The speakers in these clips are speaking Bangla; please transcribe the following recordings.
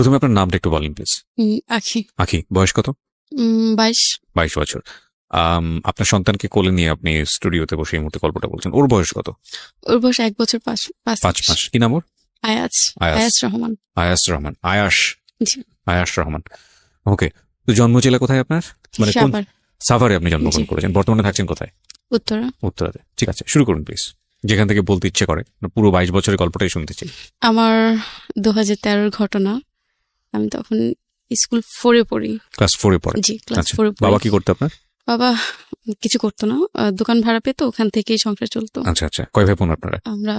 প্রথমে আপনার নামটা একটু বলেন প্লিজ। আখি। আখি, বয়স কত? 22। 22 বছর। আপনার সন্তানকে কোলে নিয়ে আপনি স্টুডিওতে বসে এই মুহূর্তে গল্পটা বলছেন। ওর বয়স কত? ওর বয়স 1 বছর 5 5 মাস। কি নাম ওর? আয়াজ। আয়াস। আয়াজ রহমান। আয়াস রহমান। আয়াস। জি। আয়াস রহমান। ওকে। তো জন্ম জেলা কোথায় আপনার? মানে কোন সাভার। সাভারে আপনি জন্মগ্রহণ জি। করেছেন? বর্তমানে থাকছেন কোথায়? উত্তরা। উত্তরাতে। ঠিক আছে, শুরু করুন প্লিজ। যেখান থেকে বলতে ইচ্ছে করে, পুরো 22 বছরের গল্পটাই শুনতে চাই। আমার 2013 ঘটনা। আমি তখন স্কুল 4-এ পড়ি। ক্লাস 4-এ পড়ে? জি, ক্লাস আচ্ছা। 4-এ পড়ি। বাবা কি করতে আপনার? বাবা কিছু করতো না, দোকান ভাড়া পেতো, ওখান থেকেই সংসার চলতো। আচ্ছা আচ্ছা। কয় ভাই বোন আপনারা? আমরা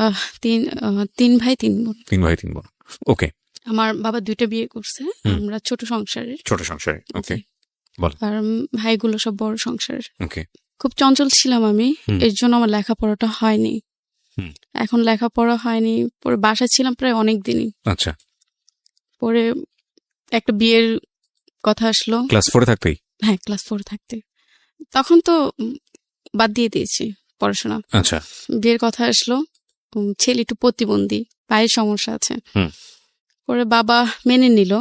3 ভাই 3 বোন। 3 ভাই 3 বোন। ওকে। আমার বাবা 2টা বিয়ে করছে। হুম। আমরা ছোট সংসারের। ছোট সংসারে। ওকে। জি। বল। আর ভাইগুলো সব বড় সংসারের। ওকে। খুব চঞ্চল ছিলাম আমি, হুম। এর জন্য আমার লেখাপড়াটা হয়নি। হুম। এখন লেখাপড়া হয়নি, পরে বাসায় ছিলাম প্রায় অনেক দিনই। আচ্ছা। পরে একটা বিয়ের কথা আসলো। ক্লাস 4-এ থাকতেই? হ্যাঁ, ক্লাস 4 থাকতে। তখন তো বাদ দিয়ে দিয়েছি পড়াশোনা। আচ্ছা। বিয়ের কথা আসলো। ছেলে একটু প্রতিবন্ধী, পায়ের সমস্যা আছে। হুম। পরে বাবা মেনে নিল।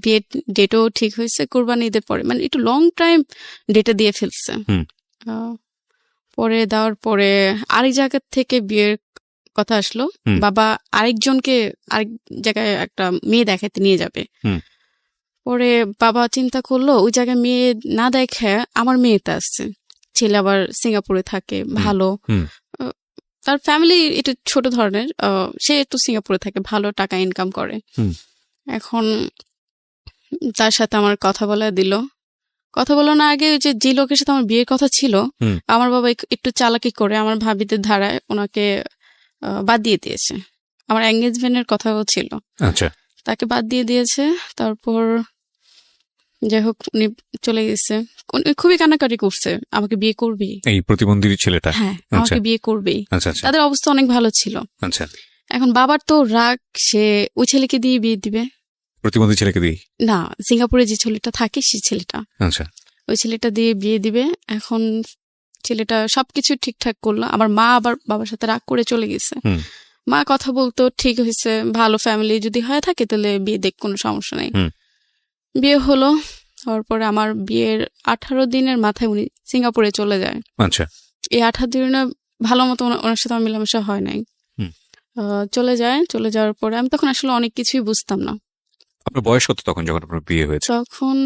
বিয়ের ডেটও ঠিক হয়েছে কোরবানি ঈদের পরে, মানে একটু লং টাইম ডেটে দিয়ে ফেলছে। হুম। পরে দেওয়ার পরে আরেক জায়গা থেকে বিয়ের কথা আসলো। হুম। বাবা আরেকজনকে আরেক জায়গায় একটা মেয়ে দেখাতে নিয়ে যাবে। হুম। পরে বাবা চিন্তা করলো ওই জায়গায় মেয়ে না দেখে আমার মেয়েতে আসছে। ছেলে আবার সিঙ্গাপুরে থাকে, ভালো। হুম। তার ফ্যামিলি একটু ছোট ধরনের, সে একটু সিঙ্গাপুরে থাকে, ভালো টাকা ইনকাম করে। হুম। এখন তার সাথে আমার কথা বলা দিল। কথা বলার না আগে ওই যে লোকের সাথে আমার বিয়ের কথা ছিল, হুম। আমার বাবা একটু চালাকি করে আমার ভাবিদের ধারায় ওনাকে বাদ দিয়ে দিয়েছে। আমার এঙ্গেজমেন্টের কথাও ছিল, আচ্ছা। তাকে বাদ দিয়ে দিয়েছে। তারপর যাই হোক উনি চলে গেছে। উনি খুবই কান্নাকাটি করছে, আমাকে বিয়ে করবি। এই প্রতিবন্ধী ছেলেটা? হ্যাঁ, আচ্ছা আমাকে বিয়ে করবেই। আচ্ছা আচ্ছা তাদের অবস্থা অনেক ভালো ছিল। আচ্ছা। এখন বাবার তো রাগ, সে ওই ছেলেকে দিয়ে বিয়ে দিবে। প্রতিবন্ধী ছেলেকে দিই? না, সিঙ্গাপুরে যে ছেলেটা থাকে সেই ছেলেটা, আচ্ছা। ওই ছেলেটা দিয়ে বিয়ে দিবে। এখন ছেলেটা সবকিছু ঠিকঠাক করলো, আমার মা আবার বাবার সাথে রাগ করে চলে গেছে। হুম। মা কথা বলতো, ঠিক হয়েছে, ভালো ফ্যামিলি যদি হয়ে থাকে তাহলে বিয়ে দেখ, কোনো সমস্যা নাই। হুম। বিয়ে হলো, হওয়ার পরে আমার বিয়ের 18 দিনের মাথায় উনি সিঙ্গাপুরে চলে যায়। আচ্ছা। এই 18 দিনে ভালো মতো ওনার সাথে আমার মেলামেশা হয় নাই। হুম। চলে যায়। চলে যাওয়ার পরে আমি তখন আসলে অনেক কিছুই বুঝতাম না। আপনার বয়স কত তখন যখন আপনার বিয়ে হয়েছে? তখন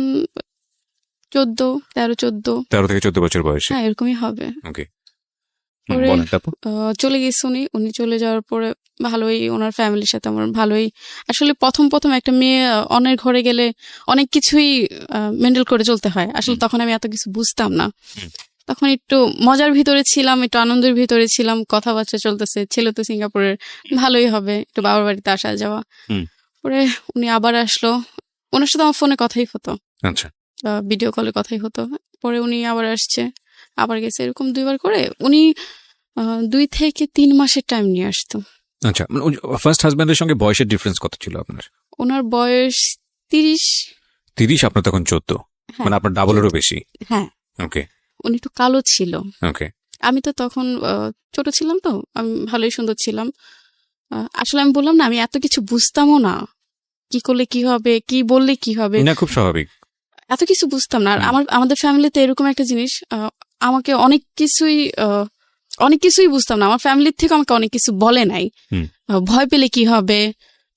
13-14। 13 থেকে 14 বছর বয়সে? হ্যাঁ, এরকমই হবে। ওকে। পরে বলেন তারপর। চলে গেছে উনি চলে যাওয়ার পরে ভালোই ওনার ফ্যামিলির সাথে আমার ভালোই, আসলে প্রথম একটা মেয়ে অন্যের ঘরে গেলে অনেক কিছুই মেন্টেল করে চলতে হয়। আসলে তখন আমি এত কিছু বুঝতাম না। তখন একটু মজার ভিতরে ছিলাম, একটু আনন্দের ভিতরে ছিলাম, কথাবার্তা চলতেছে, ছেলে তো সিঙ্গাপুরের, ভালোই হবে, একটু বাবার বাড়িতে আসা যাওয়া। পরে উনি আবার আসলো, ওনার সাথে আমার ফোনে কথাই হতো, আচ্ছা। ভিডিও কলে কথাই হতো। পরে উনি আবার আসছে, আবার গেছে, এরকম 2বার করে উনি 2 থেকে 3 মাসের টাইম নিয়ে আসতো। আচ্ছা, মানে ফার্স্ট হাজবেন্ডের সঙ্গে বয়সের ডিফারেন্স কত ছিল আপনার? ওনার বয়স 30। 30, আপনার তখন 14, হ্যাঁ, মানে আপনার ডাবলেরও বেশি। হ্যাঁ। ওকে উনি একটু কালো ছিল। ওকে। আমি তো তখন ছোট ছিলাম, তো আমি ভালোই সুন্দর ছিলাম। আসলে আমি বললাম না, আমি এত কিছু বুঝতামও না, কি করলে কি হবে, কি বললে কি হবে, না, খুব স্বাভাবিক। এত কিছু বুঝতাম না। আর আমাদের ফ্যামিলিতে এরকম একটা জিনিস, আমাকে অনেক কিছুই বুঝতাম না। আমার ফ্যামিলির থেকে আমাকে অনেক কিছু বলে নাই। ভয় পেলে কি হবে,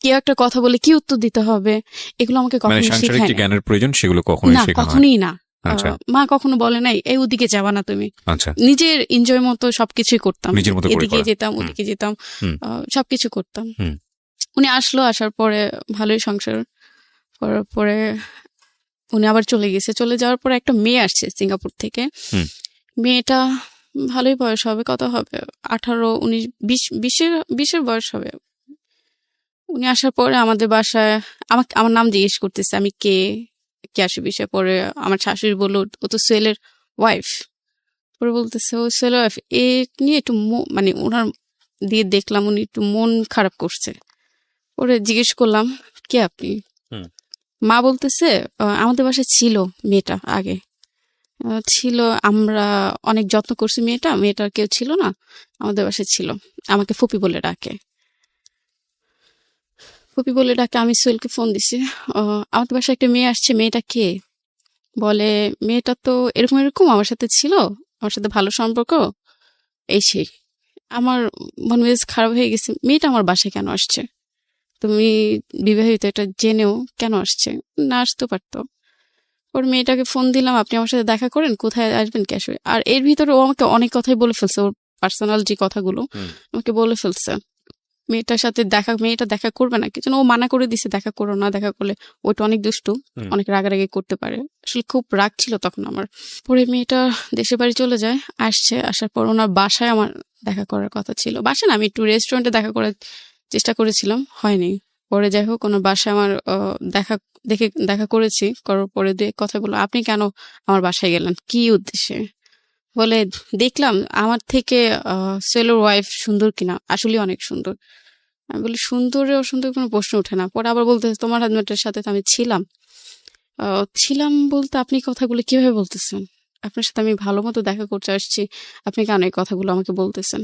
কেউ একটা কথা বলে কি উত্তর দিতে হবে, এগুলো আমাকে মানে কখনো সাংসারিক শেখায় যে নাই। জ্ঞানের প্রয়োজন সেগুলো কখনোই না, শেখানো হয়? কখনোই না। আচ্ছা মা কখনো বলে নাই এই ওদিকে যাবা না তুমি। আচ্ছা। নিজের এনজয় মতো সবকিছুই করতাম, নিজের মতো করে এদিকে করা। যেতাম, ওদিকে যেতাম, সবকিছু করতাম। উনি আসলো, আসার পরে ভালোই সংসার করার পরে উনি আবার চলে গেছে। চলে যাওয়ার পরে একটা মেয়ে আসছে সিঙ্গাপুর থেকে। মেয়েটা ভালোই বয়স হবে, কত হবে, 18, 19, 20-এর বয়স হবে। উনি আসার পরে আমাদের বাসায় আমার নাম জিজ্ঞেস করতেছে, আমি কে আসি বিষয়ে। পরে আমার শাশুড়ি বললো ও তো সোহেলের ওয়াইফ। পরে বলতেছে ও সোহেলের ওয়াইফ, এ নিয়ে একটু মানে ওনার দিয়ে দেখলাম উনি একটু মন খারাপ করছে। পরে জিজ্ঞেস করলাম কে আপনি? মা বলতেছে আমাদের বাসায় ছিল মেয়েটা, আগে ছিল, আমরা অনেক যত্ন করছি, মেয়েটার কেউ ছিল না, আমাদের বাসায় ছিল, আমাকে ফুপি বলে ডাকে। ফুপি বলে ডাকে, আমি সোহেলকে ফোন দিছি। আমাদের বাসায় একটা মেয়ে আসছে, মেয়েটা কে? বলে মেয়েটা তো এরকম এরকম আমার সাথে ছিল, আমার সাথে ভালো সম্পর্ক, এই সেই। আমার মন মেজাজ খারাপ হয়ে গেছে, মেয়েটা আমার বাসায় কেন আসছে? তুমি বিবাহিত, এটা জেনেও কেন আসছে? না আসতে পারতো। ওর মেয়েটাকে ফোন দিলাম, আপনি আমার সাথে দেখা করেন, কোথায় আসবেন, ক্যাশে। আর এর ভিতরে ও আমাকে অনেক কথাই বলে ফেলছে, ওর পার্সোনাল যে কথাগুলো আমাকে বলে ফেলছে। মেয়েটার সাথে মেয়েটা দেখা করবে না, কিছু ও মানা করে দিছে, দেখা করো না, দেখা করলে ওইটা অনেক দুষ্টু, অনেক রাগারাগি করতে পারে। আসলে খুব রাগ ছিল তখন আমার। পরে মেয়েটা দেশের বাড়ি চলে যায়, আসার পর ওনার বাসায় আমার দেখা করার কথা ছিল। বাসা না, আমি একটু রেস্টুরেন্টে দেখা করার চেষ্টা করেছিলাম, হয়নি। পরে যাই হোক, ওনার বাসায় আমার দেখা করেছি। করার পরে কথা বললো, আপনি কেন আমার বাসায় গেলেন, কি উদ্দেশ্যে? বলে দেখলাম আমার থেকে সেলোর ওয়াইফ সুন্দর কিনা, আসলে অনেক সুন্দর। আমি বলি সুন্দর অসুন্দর কোনো প্রশ্ন ওঠে না। পরে আবার বলতে, তোমার হাজবেন্ডের সাথে তো আমি ছিলাম। ছিলাম বলতে আপনি কথাগুলো কিভাবে বলতেছেন? আপনার সাথে আমি ভালো মতো দেখা করতে আসছি, আপনি কেন এই কথাগুলো আমাকে বলতেছেন?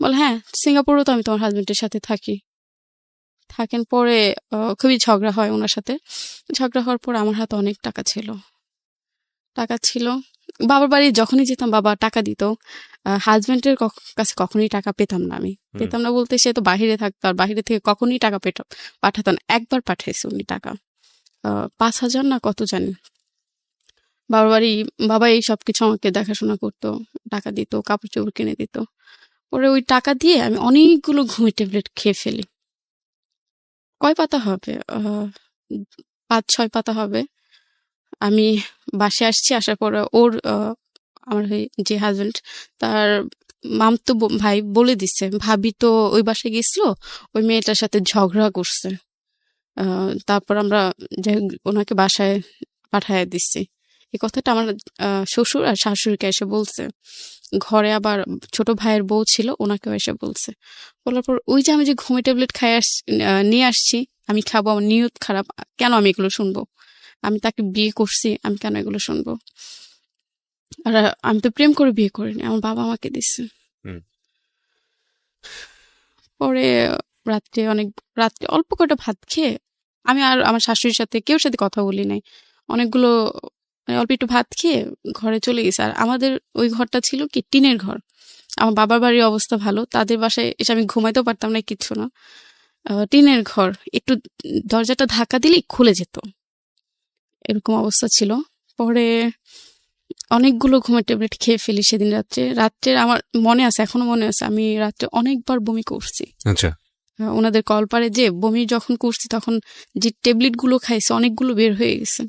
বলে হ্যাঁ, সিঙ্গাপুরেও তো আমি তোমার হাজবেন্ডের সাথে থাকেন। পরে খুবই ঝগড়া হয় ওনার সাথে। ঝগড়া হওয়ার পর আমার হাতে অনেক টাকা ছিল। বাবার বাড়ি যখনই যেতাম বাবা টাকা দিত। হাজবেন্ডের কাছে কখনোই টাকা পেতাম না আমি। পেতাম না বলতে, সে তো বাহিরে থাকতো, আর বাহিরে থেকে কখনোই টাকা পাঠাতো না। একবার পাঠিয়েছে উনি টাকা, 5,000 না কত জানি। বাবা এই সবকিছু আমাকে দেখাশোনা করতো, টাকা দিত, কাপড় চোপড় কিনে দিত। পরে ওই টাকা দিয়ে আমি অনেকগুলো ঘুমের ট্যাবলেট খেয়ে ফেলি। কয় পাতা হবে, 5-6 পাতা হবে। আমি বাসায় আসছি, আসার পরে আমার যে হাজবেন্ড, তার মামতো ভাই বলে দিছে, ভাবি তো ওই বাসায় গেছিল, ওই মেয়েটার সাথে ঝগড়া করছে। তারপর আমরা ওনাকে বাসায় পাঠায় দিচ্ছি। এই কথাটা আমার শ্বশুর আর শাশুড়িকে এসে বলছে। ঘরে আবার ছোট ভাইয়ের বউ ছিল, ওনাকেও এসে বলছে। বলার পর ওই যে আমি যে ঘুমের ট্যাবলেট নিয়ে আসছি, আমি খাবো, আমার নিয়ত খারাপ, কেন আমি এগুলো শুনবো? আমি তাকে বিয়ে করছি, আমি কেন এগুলো শুনবো? আর আমি তো প্রেম করে বিয়ে করিনি, আমার বাবা আমাকে দিচ্ছে। পরে রাত্রে অল্প কটা ভাত খেয়ে আমি আর আমার শাশুড়ির সাথে কেউ সাথে কথা বলি নাই। অনেকগুলো অল্প একটু ভাত খেয়ে ঘরে চলে গেছে। আর আমাদের ওই ঘরটা ছিল কি টিনের ঘর। আমার বাবার বাড়ির অবস্থা ভালো, তাদের বাসায় এসে আমি ঘুমাইতেও পারতাম না, কিচ্ছু না। টিনের ঘর, একটু দরজাটা ধাক্কা দিলেই খুলে যেত, এরকম অবস্থা ছিল। পরে অনেকগুলো ঘুমের ট্যাবলেট খেয়ে ফেলি সেদিন রাত্রে আমার মনে আছে, এখনো মনে আছে, আমি রাত্রে অনেকবার বমি করছি। আচ্ছা। ওনাদের কলপারে যে বমি যখন করছি, তখন যে ট্যাবলেট গুলো খাইছে অনেকগুলো বের হয়ে গেছে।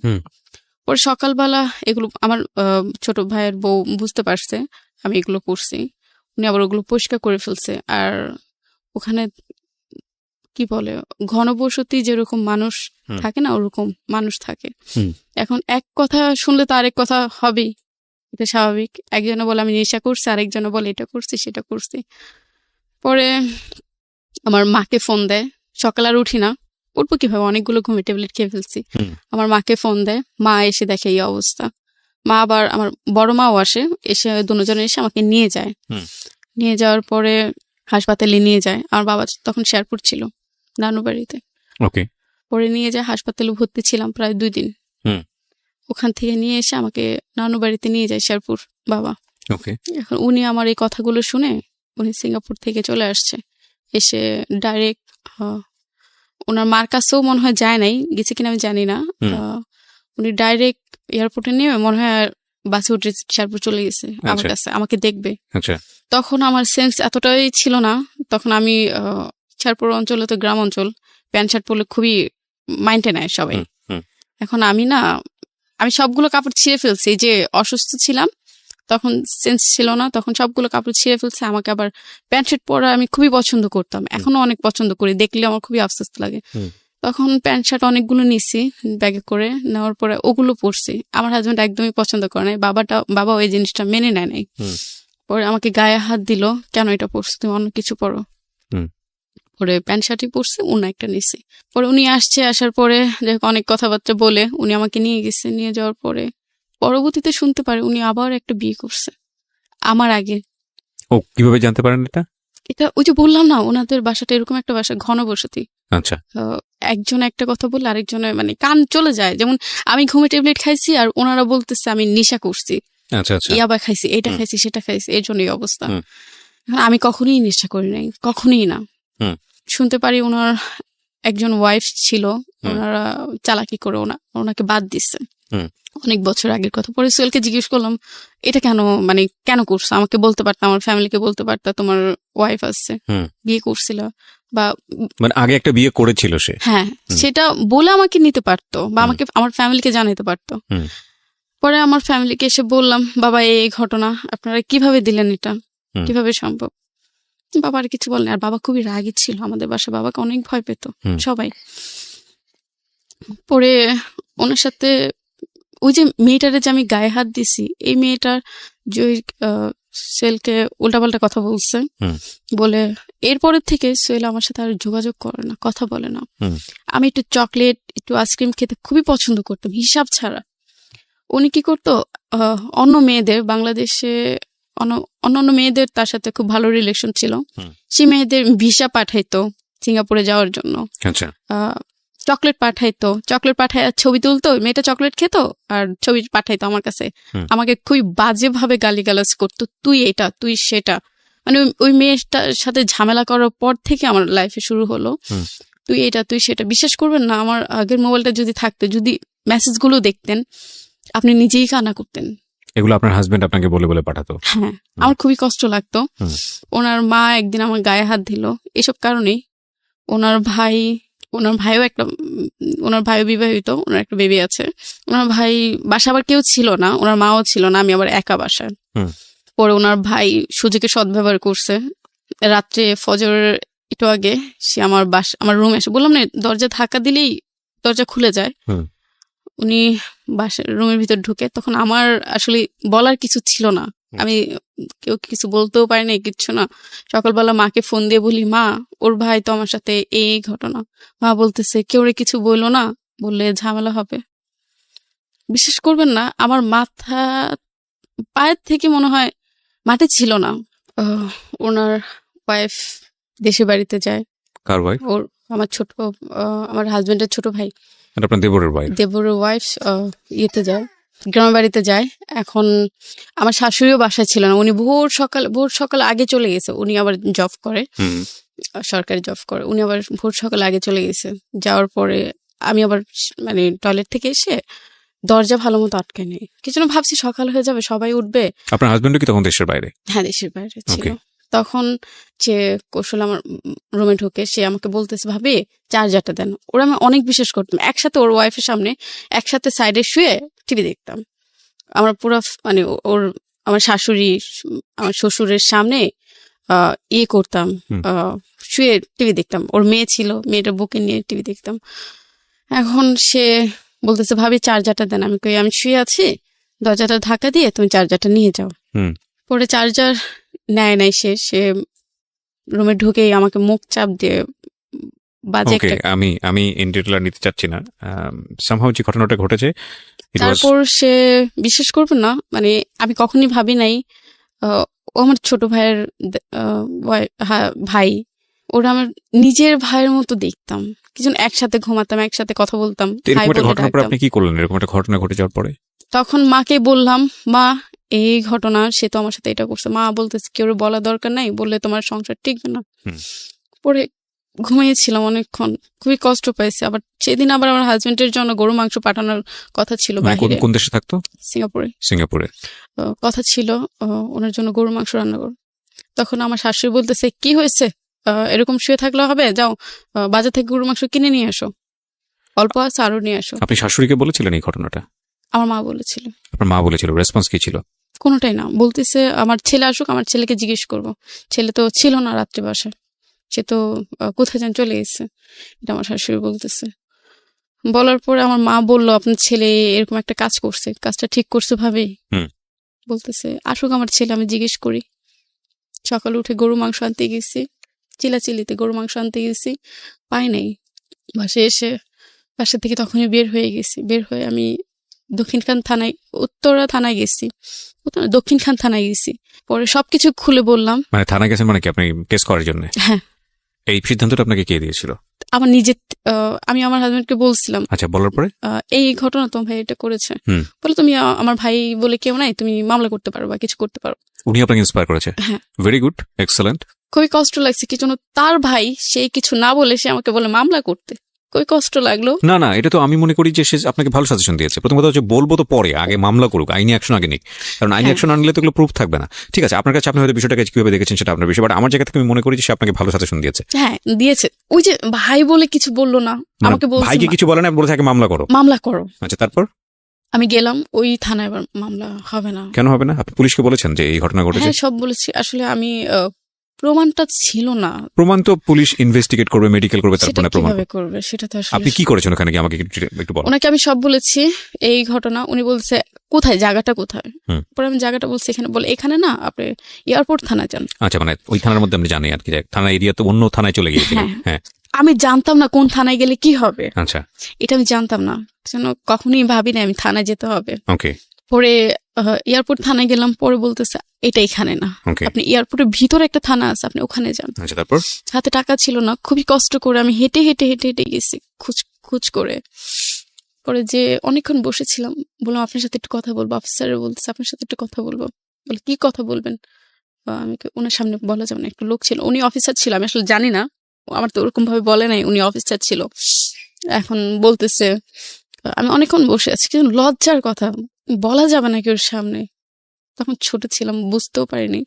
পরে সকালবেলা এগুলো আমার ছোট ভাইয়ের বউ বুঝতে পারছে আমি এগুলো করছি, উনি আবার ওগুলো পরিষ্কার করে ফেলছে। আর ওখানে কি বলে, ঘনবসতি যেরকম মানুষ থাকে না, ওরকম মানুষ থাকে। এখন এক কথা শুনলে তো আরেক কথা হবেই, এটা স্বাভাবিক। একজনে বলে আমি নেশা করছি, আরেকজনে বলে এটা করছি সেটা করছি। পরে আমার মাকে ফোন দেয়, সকাল আর উঠি না, উঠবো কিভাবে, অনেকগুলো ঘুমের ট্যাবলেট খেয়ে ফেলছি। আমার মাকে ফোন দেয়, মা এসে দেখে এই অবস্থা। মা আবার আমার বড় মাও এসে দুজনে এসে আমাকে নিয়ে যাওয়ার পরে হাসপাতালে নিয়ে যায়। আমার বাবা তখন শেরপুর ছিল, নানু বাড়িতে। পরে নিয়ে যায় হাসপাতালে, ভর্তি ছিলাম প্রায় 2 দিন। ওখান থেকে নিয়ে এসে আমাকে নানু বাড়িতে নিয়ে যায় শেরপুর বাবা। এখন উনি আমার এই কথাগুলো শুনে উনি সিঙ্গাপুর থেকে চলে আসছে, এসে ডাইরেক্ট ওনার মার কাছেও মনে হয় যায় নাই, গেছে কিনা আমি জানি না। উনি ডাইরেক্ট এয়ারপোর্টে নেমে মনে হয় বাসে উঠে শেরপুর চলে গেছে আমার কাছে, আমাকে দেখবে। তখন আমার সেন্স এতটাই ছিল না, তখন আমি শেরপুর অঞ্চলে তো গ্রাম অঞ্চল, প্যান্ট শার্ট পরলে খুবই মাইন্ডে নেয় সবাই। এখন আমি সবগুলো কাপড় ছিঁড়ে ফেলছি, যে অসুস্থ ছিলাম তখন সেন্স ছিল না, তখন সবগুলো কাপড় ছিঁড়ে ফেলছে। আমাকে আবার প্যান্ট শার্ট পরা আমি খুবই পছন্দ করতাম, এখনো অনেক পছন্দ করি, দেখলে আমার খুবই আফসোস লাগে। তখন প্যান্ট শার্ট অনেকগুলো নিছি ব্যাগে করে, নেওয়ার পরে ওগুলো পরছি। আমার হাজবেন্ড একদমই পছন্দ করে নাই, বাবা ওই জিনিসটা মেনে নেয় নাই। পরে আমাকে গায়ে হাত দিল, কেন এটা পরছো, তুমি অন্য কিছু পরো। পরে প্যান্ট শার্টই পরছি, অন্য একটা নিছি। পরে উনি আসার পরে অনেক কথাবার্তা বলে উনি আমাকে নিয়ে গেছে। নিয়ে যাওয়ার পরে পরবর্তীতে শুনতে পারে উনি আবার একটা বিয়ে করছে আমার আগে। ও কিভাবে জানতে পারেন এটা? এটা ওই যে বললাম না, ওনাদের বাসাটা এরকম একটা বাসা, ঘনবসতি। আচ্ছা তো একজন একটা কথা বললে আরেকজনে মানে কান চলে যায়। যেমন আমি ঘুমে ট্যাবলেট খাইছি আর ওনারা বলতেছে আমি নেশা করছি, আচ্ছা আচ্ছা ইয়াবা খাইছি, এটা হুম। খাইছি, সেটা খাইছি, এর জন্য এই অবস্থা। হুম। এখন আমি কখনোই নেশা করি নাই, কখনোই না। হুম। শুনতে পারি ওনার একজন ওয়াইফ ছিল, হুম। ওনারা চালাকি করে ওনাকে বাদ দিচ্ছে। হুম। অনেক বছর আগের কথা। পরে সোহেলকে জিজ্ঞেস করলাম এটা কেন, মানে কেন করছো, আমাকে বলতে পারতা, আমার ফ্যামিলিকে বলতে পারতা তোমার ওয়াইফ আছে, হুম। বিয়ে করছিল বা মানে আগে একটা বিয়ে করেছিল সে। হ্যাঁ হুম। সেটা বলে আমাকে নিতে পারতো বা হুম। আমাকে আমার ফ্যামিলিকে জানাতে পারতো। হুম। পরে আমার ফ্যামিলিকে এসে বললাম বাবা এই ঘটনা, আপনারা কিভাবে দিলেন এটা, হুম। কিভাবে সম্ভব। বাবা আর কিছু বলেন, আর বাবা খুবই রাগী ছিল আমাদের বাসা, বাবাকে অনেক ভয় পেত হুম। সবাই। পরে ওনার সাথে ওই যে মেয়েটারে যে আমি গায়ে হাত দিছি, এই মেয়েটার যে সোহেলকে উল্টাপাল্টা কথা বলছে, হুম। বলে এরপরের থেকে সোহেল আমার সাথে আর যোগাযোগ করে না, কথা বলে না। হুম। আমি একটু চকলেট একটু আইসক্রিম খেতে খুবই পছন্দ করতাম হিসাব ছাড়া। উনি কি করতো, অন্য মেয়েদের বাংলাদেশে অন্যান্য মেয়েদের তার সাথে খুব ভালো রিলেশন ছিল, হুম। সেই মেয়েদের ভিসা পাঠাইতো সিঙ্গাপুরে যাওয়ার জন্য, আচ্ছা চকলেট পাঠাইতো, চকলেট পাঠায় ছবি তুলতো, মেয়েটা চকলেট খেতো আর ছবি পাঠাইতো আমার কাছে। হুম। আমাকে খুবই বাজেভাবে গালিগালাজ করতো, তুই এটা তুই সেটা। মানে ওই মেয়েটার সাথে ঝামেলা করার পর থেকে আমার লাইফে শুরু হলো হুম। তুই এটা তুই সেটা। বিশ্বাস করবেন না, আমার আগের মোবাইলটা যদি থাকতো, যদি মেসেজগুলো দেখতেন আপনি নিজেই কান্না করতেন। এগুলো আপনার হাজবেন্ড আপনাকে বলে বলে পাঠাতো? হ্যাঁ, আমার খুবই কষ্ট লাগতো। হুম। ওনার মা একদিন আমার গায়ে হাত দিল এসব কারণেই। ওনার ভাইও ওনার ভাইও বিবাহিত, ওনার একটা বেবি আছে। ওনার ভাই বাসা আবার কেউ ছিল না, ওনার মাও ছিল না, আমি আবার একা বাসায়। হুম। পরে ওনার ভাই সুযোগে সদ্ব্যবহার করছে। রাত্রে ফজরের একটু আগে সে আমার রুমে এসে, বললাম না দরজা ধাক্কা দিলেই দরজা খুলে যায়, হুম। উনি বাসার রুমের ভিতর ঢুকে। তখন আমার আসলে বলার কিছু ছিল না, আমি কেউ কিছু বলতেও পারি না, কিচ্ছু না। সকালবেলা মাকে ফোন দিয়ে বলি মা ওর ভাই তো আমার সাথে এই ঘটনা। মা বলতেছে কেউ কিছু বললো না, বললে ঝামেলা হবে। বিশ্বাস করবেন না, আমার মাথা পায়ের থেকে মনে হয় মাটি ছিল না। ওনার ওয়াইফ দেশের বাড়িতে যায়। কার ওয়াইফ? ওর আমার হাজবেন্ডের ছোট ভাই, আপনার দেবরের ওয়াইফ? দেবরের ওয়াইফ ইয়েতে যায়, গ্রামের বাড়িতে যায়। এখন আমার শাশুড়িও বাসায় ছিল না, উনি ভোর সকাল আগে চলে গেছে। উনি আবার জব করে, হুম। সরকারি জব করে। উনি আবার ভোর সকাল আগে চলে গেছে। যাওয়ার পরে আমি আবার মানে টয়লেট থেকে এসে দরজা ভালো মতো আটকে নেই, কিছু না, ভাবছি সকাল হয়ে যাবে সবাই উঠবে। আপনার হাজবেন্ড কি তখন দেশের বাইরে? হ্যাঁ, দেশের বাইরে ছিল। Okay. তখন যে কৌশল আমার রুমে ঢুকে সে আমাকে বলতেছে ভাবি চার্জারটা দেন। ওরা আমি অনেক বিশ্বাস করতাম, একসাথে ওর ওয়াইফের সামনে একসাথে সাইডে শুয়ে টিভি দেখতাম। আমরা পুরো মানে আমার শাশুড়ি আমার শ্বশুরের সামনে ইয়ে করতাম, হুম। শুয়ে টিভি দেখতাম। ওর মেয়ে ছিল, মেয়েটা বুকে নিয়ে টিভি দেখতাম। এখন সে বলতেছে ভাবি চার্জারটা দেন। আমি কই আমি শুয়ে আছি, দরজাটা ধাক্কা দিয়ে তুমি চার্জারটা নিয়ে যাও। হুম। সাথে চার্জার নেয় নাই, সে রুমে ঢুকেই আমাকে মুখ চাপ দিয়ে বাজে ওকে, একটা। আমি ইন ডিটেইল নিতে চাচ্ছি না। সামহাউ যে ঘটনাটা ঘটেছে, it was- তারপর সে বিশ্বাস করবে না, মানে আমি কখনই ভাবি নাই ও আমার ছোট ভাইয়ের ভাই, ওরা আমার নিজের ভাইয়ের মতো দেখতাম। কিছু একসাথে ঘুমাতাম, একসাথে কথা বলতাম, তো এরকম ভাই একটা বলে ঘটনার পর ডাকতাম। আপনি কি করলেন? এরকম একটা ঘটনা ঘটে যাওয়ার পরে? তখন মাকে বললাম মা এই ঘটনা, সে তো আমার সাথে এটা করছে। মা বলতেছে কেউ বলা দরকার নাই, বললে তোমার সংসার টিকবে না। হুম। পরে ঘুমিয়েছিলাম অনেকক্ষণ, খুবই কষ্ট পাইছি। আবার সেদিন আবার আমার হাজবেন্ডের জন্য গরু মাংস পাঠানোর কথা ছিল মানে বাইরে, কোন দেশে থাকতো? সিঙ্গাপুরে কথা ছিল ওনার জন্য গরু মাংস রান্না করো। তখন আমার শাশুড়ি বলতেছে কি হয়েছে, এরকম শুয়ে থাকলে হবে, যাও বাজার থেকে গরু মাংস কিনে নিয়ে আসো, অল্প আছে আরো নিয়ে আসো। আপনি শাশুড়িকে বলেছিলেন এই ঘটনাটা? আমার মা বলেছিল। আপনার মা বলেছিল? রেসপন্স কি ছিল? কোনোটাই না, বলতেছে আমার ছেলে আসুক, আমার ছেলেকে জিজ্ঞেস করবো। ছেলে তো ছিল না রাত্রে বাসায়, সে তো কোথায় যেন চলে গেছে, এটা আমার শাশুড়ি বলতেছে। বলার পরে আমার মা বলল আপনার ছেলে এরকম একটা কাজ করছে, কাজটা ঠিক করছে ভাবে। হুম। বলতেছে আসুক আমার ছেলে, আমি জিজ্ঞেস করি। সকালে উঠে গরু মাংস আনতে গেছি, চিলাচিলিতে গরু মাংস আনতে গেছি, পাই নাই। বাসা থেকে তখনই বের হয়ে গেছি। বের হয়ে আমি উত্তরা থানায় গেছি, দক্ষিণখান থানায় গেছি। পরে সবকিছু খুলে বললাম। মানে থানায় গেছেন মানে কি আপনি কেস করার জন্য? হ্যাঁ, এই সিদ্ধান্তটা আপনাকে কে দিয়েছিল? আমার নিজের আমি আমার হাজবেন্ডকে বলছিলাম, আচ্ছা, বলার পরে এই ঘটনা তোমার ভাই এটা করেছে, বলে তুমি আমার ভাই বলে কেউ নাই, তুমি মামলা করতে পারো বা কিছু করতে পারো। উনি আপনাকে ইন্সপায়ার করেছে? হ্যাঁ। Very good, excellent. খুবই কষ্ট লাগছে কি জন্য, তার ভাই সে কিছু না বলে সে আমাকে বলে মামলা করতে, খুবই কষ্ট লাগলো। না না, এটা তো আমি মনে করি যে সে আপনাকে ভালো সাজেশন দিয়েছে। প্রথম কথা হচ্ছে বলবো তো পরে, আগে মামলা করুক, আইনি অ্যাকশন আগে নিক, কারণ আইনি অ্যাকশন আনলে তো এগুলো প্রুফ থাকবে না। ঠিক আছে, আপনার কাছে আপনি হয়তো বিষয়টাকে কিভাবে দেখেছেন সেটা আপনার বিষয়, বাট আমার জায়গা থেকে আমি মনে করি যে সে আপনাকে ভালো সাজেশন দিয়েছে। হ্যাঁ দিয়েছে, ওই যে ভাই বলে কিছু বললো না, আমাকে বলছে ভাইকে কিছু বলে না, বলে থাকে মামলা করো। মামলা করো। আচ্ছা, তারপর আমি গেলাম ওই থানায়, এবার মামলা হবে না। কেন হবে না? আপনি পুলিশকে বলেছেন যে এই ঘটনা ঘটেছে? হ্যাঁ সব বলেছি, আসলে আমি প্রমাণটা ছিল না। প্রমাণ তো পুলিশ ইনভেস্টিগেট করবে, মেডিকেল করবে, তারপরে প্রমাণ করবে সেটা তো আসলে। আপনি কি করেছেন ওখানে গিয়ে আমাকে একটু বলুন। ওনাকে আমি সব বলেছি এই ঘটনা, উনি বলছে কোথায় জায়গাটা কোথায়, পরে আমি জায়গাটা বলছি এখানে, বলে এখানে না, আপনি এয়ারপোর্ট থানায় যান। আচ্ছা, মানে ওই থানার মধ্যে আপনি জানেন আর কি, থানা এরিয়া তো অন্য থানায় চলে গিয়েছিলেন? হ্যাঁ। আমি জানতাম না কোন থানায় গেলে কি হবে। আচ্ছা, এটা আমি জানতাম না, যেন কখনোই ভাবি না আমি থানায় যেতে হবে। ওকে। পরে এয়ারপোর্ট থানায় গেলাম, পরে বলতেছে এটা এখানে না, আপনি এয়ারপোর্টের ভিতরে একটা থানা আছে, আপনি ওখানে যান। আচ্ছা, তারপর? হাতে টাকা ছিল না, খুবই কষ্ট করে আমি হেঁটে হেঁটে হেঁটে হেঁটে গেছি খুঁজ করে। পরে যে অনেকক্ষণ বসেছিলাম, বললাম আপনার সাথে একটু কথা বলবো, অফিসারে বলতেছে আপনার সাথে একটু কথা বলবো। বলে কি কথা বলবেন? আমি ওনার সামনে বলা যাবে না, একটু লোক ছিল, উনি অফিসার ছিল, আমি আসলে জানি না, আমার তো ওরকম ভাবে বলে নাই উনি অফিসার ছিল। এখন বলতেছে, আমি অনেকক্ষণ বসে আছি, কিন্তু লজ্জার কথা বলা যাবে না কেউ সামনে, তখন ছোট ছিলাম, বুঝতেও পারিনি।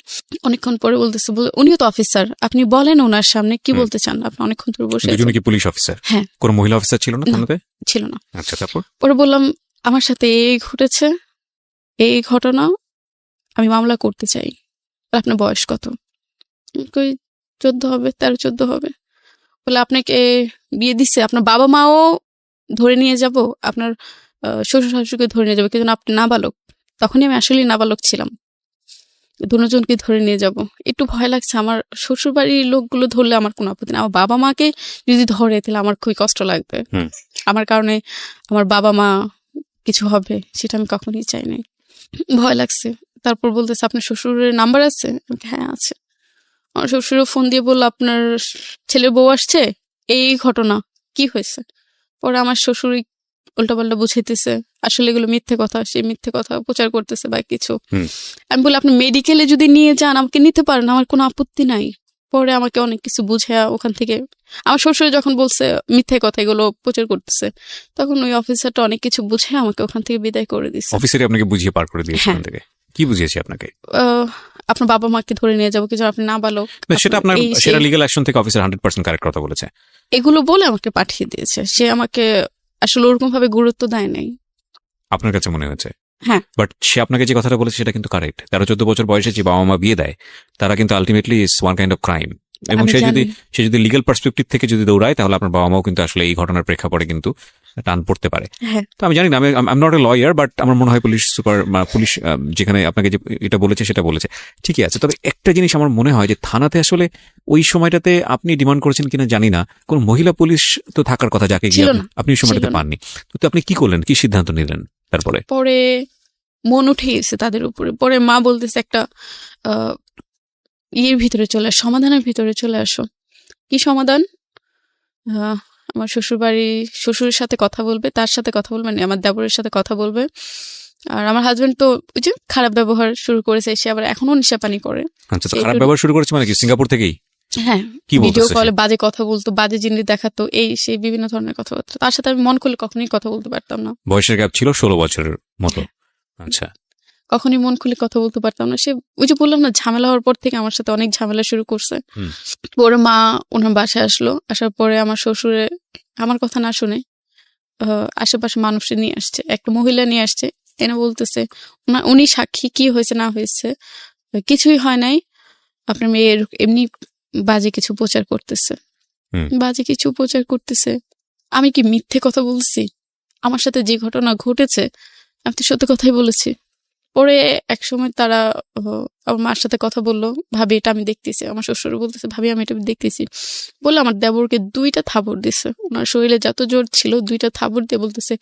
অনেকক্ষণ পরে বলতেছে, উনিও তো অফিসার, আপনি বলেন ওনার সামনে কি বলতে চান, আপনি অনেকক্ষণ ধরে বসে আছেন। কি পুলিশ অফিসার? হ্যাঁ। কোন মহিলা অফিসার ছিল না থানাতে? ছিল না। আচ্ছা, তারপর? পরে বললাম আমার সাথে এই ঘটেছে, এই ঘটনা, আমি মামলা করতে চাই। আপনার বয়স কত? কই 14 হবে, 13-14 হবে। বলে আপনাকে বিয়ে দিচ্ছে, আপনার বাবা মাও ধরে নিয়ে যাব, আপনার শ্বশুর শাশুড়িকে ধরে নিয়ে যাবো, কিন্তু আপনি নাবালক। তখনই আমি আসলে নাবালক ছিলাম, দুজনকে ধরে নিয়ে যাব। একটু ভয় লাগছে, আমার শ্বশুর বাড়ির লোকগুলো ধরলে আমার কোনো আপত্তি না, আমার বাবা মাকে যদি ধরে তাহলে আমার খুবই কষ্ট লাগবে, আমার কারণে আমার বাবা মা কিছু হবে, সেটা আমি কখনই চাই নাই, ভয় লাগছে। তারপর বলতেছে আপনার শ্বশুরের নাম্বার আছে? হ্যাঁ আছে। আমার শ্বশুরও ফোন দিয়ে বললো আপনার ছেলের বউ আসছে, এই ঘটনা, কি হয়েছে? পরে আমার শ্বশুর উল্টাপাল্টা বুঝাইতেছে, আসলে এগুলো মিথ্যে কথা, সে মিথ্যে কথা প্রচার করতেছে বা কিছু। আমি বলি আপনি মেডিকেলে যদি নিয়ে যান আমাকে নিতে পারেন, আমার কোনো আপত্তি নাই। পরে আমাকে অনেক কিছু বুঝে ওখান থেকে, আমার শ্বশুর যখন বলছে মিথ্যে কথা এগুলো প্রচার করতেছে, তখন ওই অফিসারটা অনেক কিছু বুঝে আমাকে ওখান থেকে বিদায় করে দিচ্ছে। অফিসারই আপনাকে বুঝিয়ে পার করে দিয়েছে ওখান থেকে? কি বুঝিয়েছে আপনাকে? আপনার বাবা মাকে ধরে নিয়ে যাবো, কিছু আপনি নাবালক। সেটা লিগ্যাল অ্যাকশন থেকে অফিসার 100% কারেক্ট কথা বলেছে, এগুলো বলে আমাকে পাঠিয়ে দিয়েছে। সে আমাকে আসলে ওরকম ভাবে গুরুত্ব দেয় নাই, আপনার কাছে মনে হয়েছে। হ্যাঁ, বাট সে আপনাকে যে কথাটা বলেছে সেটা কিন্তু কারেক্ট। 13-14 বছর বয়সে যে বাবা মা বিয়ে দেয়, তারা কিন্তু ultimately is one kind of crime. এবং সে যদি লিগ্যাল পার্সপেক্টিভ থেকে যদি দৌড়ায়, তাহলে আপনার বাবা মাও কিন্তু আসলে এই ঘটনার প্রেক্ষাপটে কিন্তু টান পড়তে পারে। তো আমি জানি না, আমি নট এ লয়ার, বাট আমার মনে হয় পুলিশ যেখানে আপনাকে যে এটা বলেছে সেটা বলেছে ঠিকই আছে। তবে একটা জিনিস আমার মনে হয় যে থানাতে আসলে ওই সময়টাতে আপনি ডিমান্ড করেছেন কিনা জানি না, কোন মহিলা পুলিশ তো থাকার কথা যাকে গিয়ে আপনি ওই সময়টাতে পাননি। তো আপনি কি করলেন, কি সিদ্ধান্ত নিলেন তারপরে? পরে মন উঠে গেছে তাদের উপরে। পরে মা বলতেছে একটা ভিতরে চলে আসো, সমাধানের ভিতরে চলে আসো। কি সমাধান? আমার শ্বশুরের সাথে কথা বলবে, তার সাথে কথা বলবে না, আমার দেবরের সাথে কথা বলবে। আর আমার হাজবেন্ড তো ওই যে খারাপ ব্যবহার শুরু করেছে, সে আবার এখনো নেশাপানি করে। আচ্ছা, খারাপ ব্যবহার শুরু করেছে মানে কি সিঙ্গাপুর থেকেই? হ্যাঁ, ভিডিও কলে বাজে কথা বলতো, বাজে জিনিস দেখাতো, এই সেই বিভিন্ন ধরনের কথাবার্তা। তার সাথে আমি মন খুলে কখনোই কথা বলতে পারতাম না। বয়সের গ্যাপ ছিল 16 বছরের মতো। আচ্ছা, কখনই মন খুলে কথা বলতে পারতাম না। সে ওই যে বললাম না, ঝামেলা হওয়ার পর থেকে আমার সাথে অনেক ঝামেলা শুরু করছে। পরে মা ওনার বাসায় আসলো, আসার পরে আমার শ্বশুরে আমার কথা না শুনে আশেপাশে মানুষ নিয়ে আসছে, একটা মহিলা নিয়ে আসছে, এনে বলতেছে উনি সাক্ষী, কি হয়েছে না হয়েছে কিছুই হয় নাই, আপনার মেয়ের এমনি বাজে কিছু প্রচার করতেছে। আমি কি মিথ্যে কথা বলছি? আমার সাথে যে ঘটনা ঘটেছে আমি তো সত্যি কথাই বলেছি। পরে এক সময় তারা আমার মার সাথে কথা বললো, ভাবি এটা আমি দেখতেছি। আমার শ্বশুর বলতেছে ভাবি আমি এটা দেখতেছি। বললো আমার দেবরকে 2টা থাপড় দিছে, ওনার শরীরে যত জোর ছিল 2টা থাপড় দিয়ে বলতেছে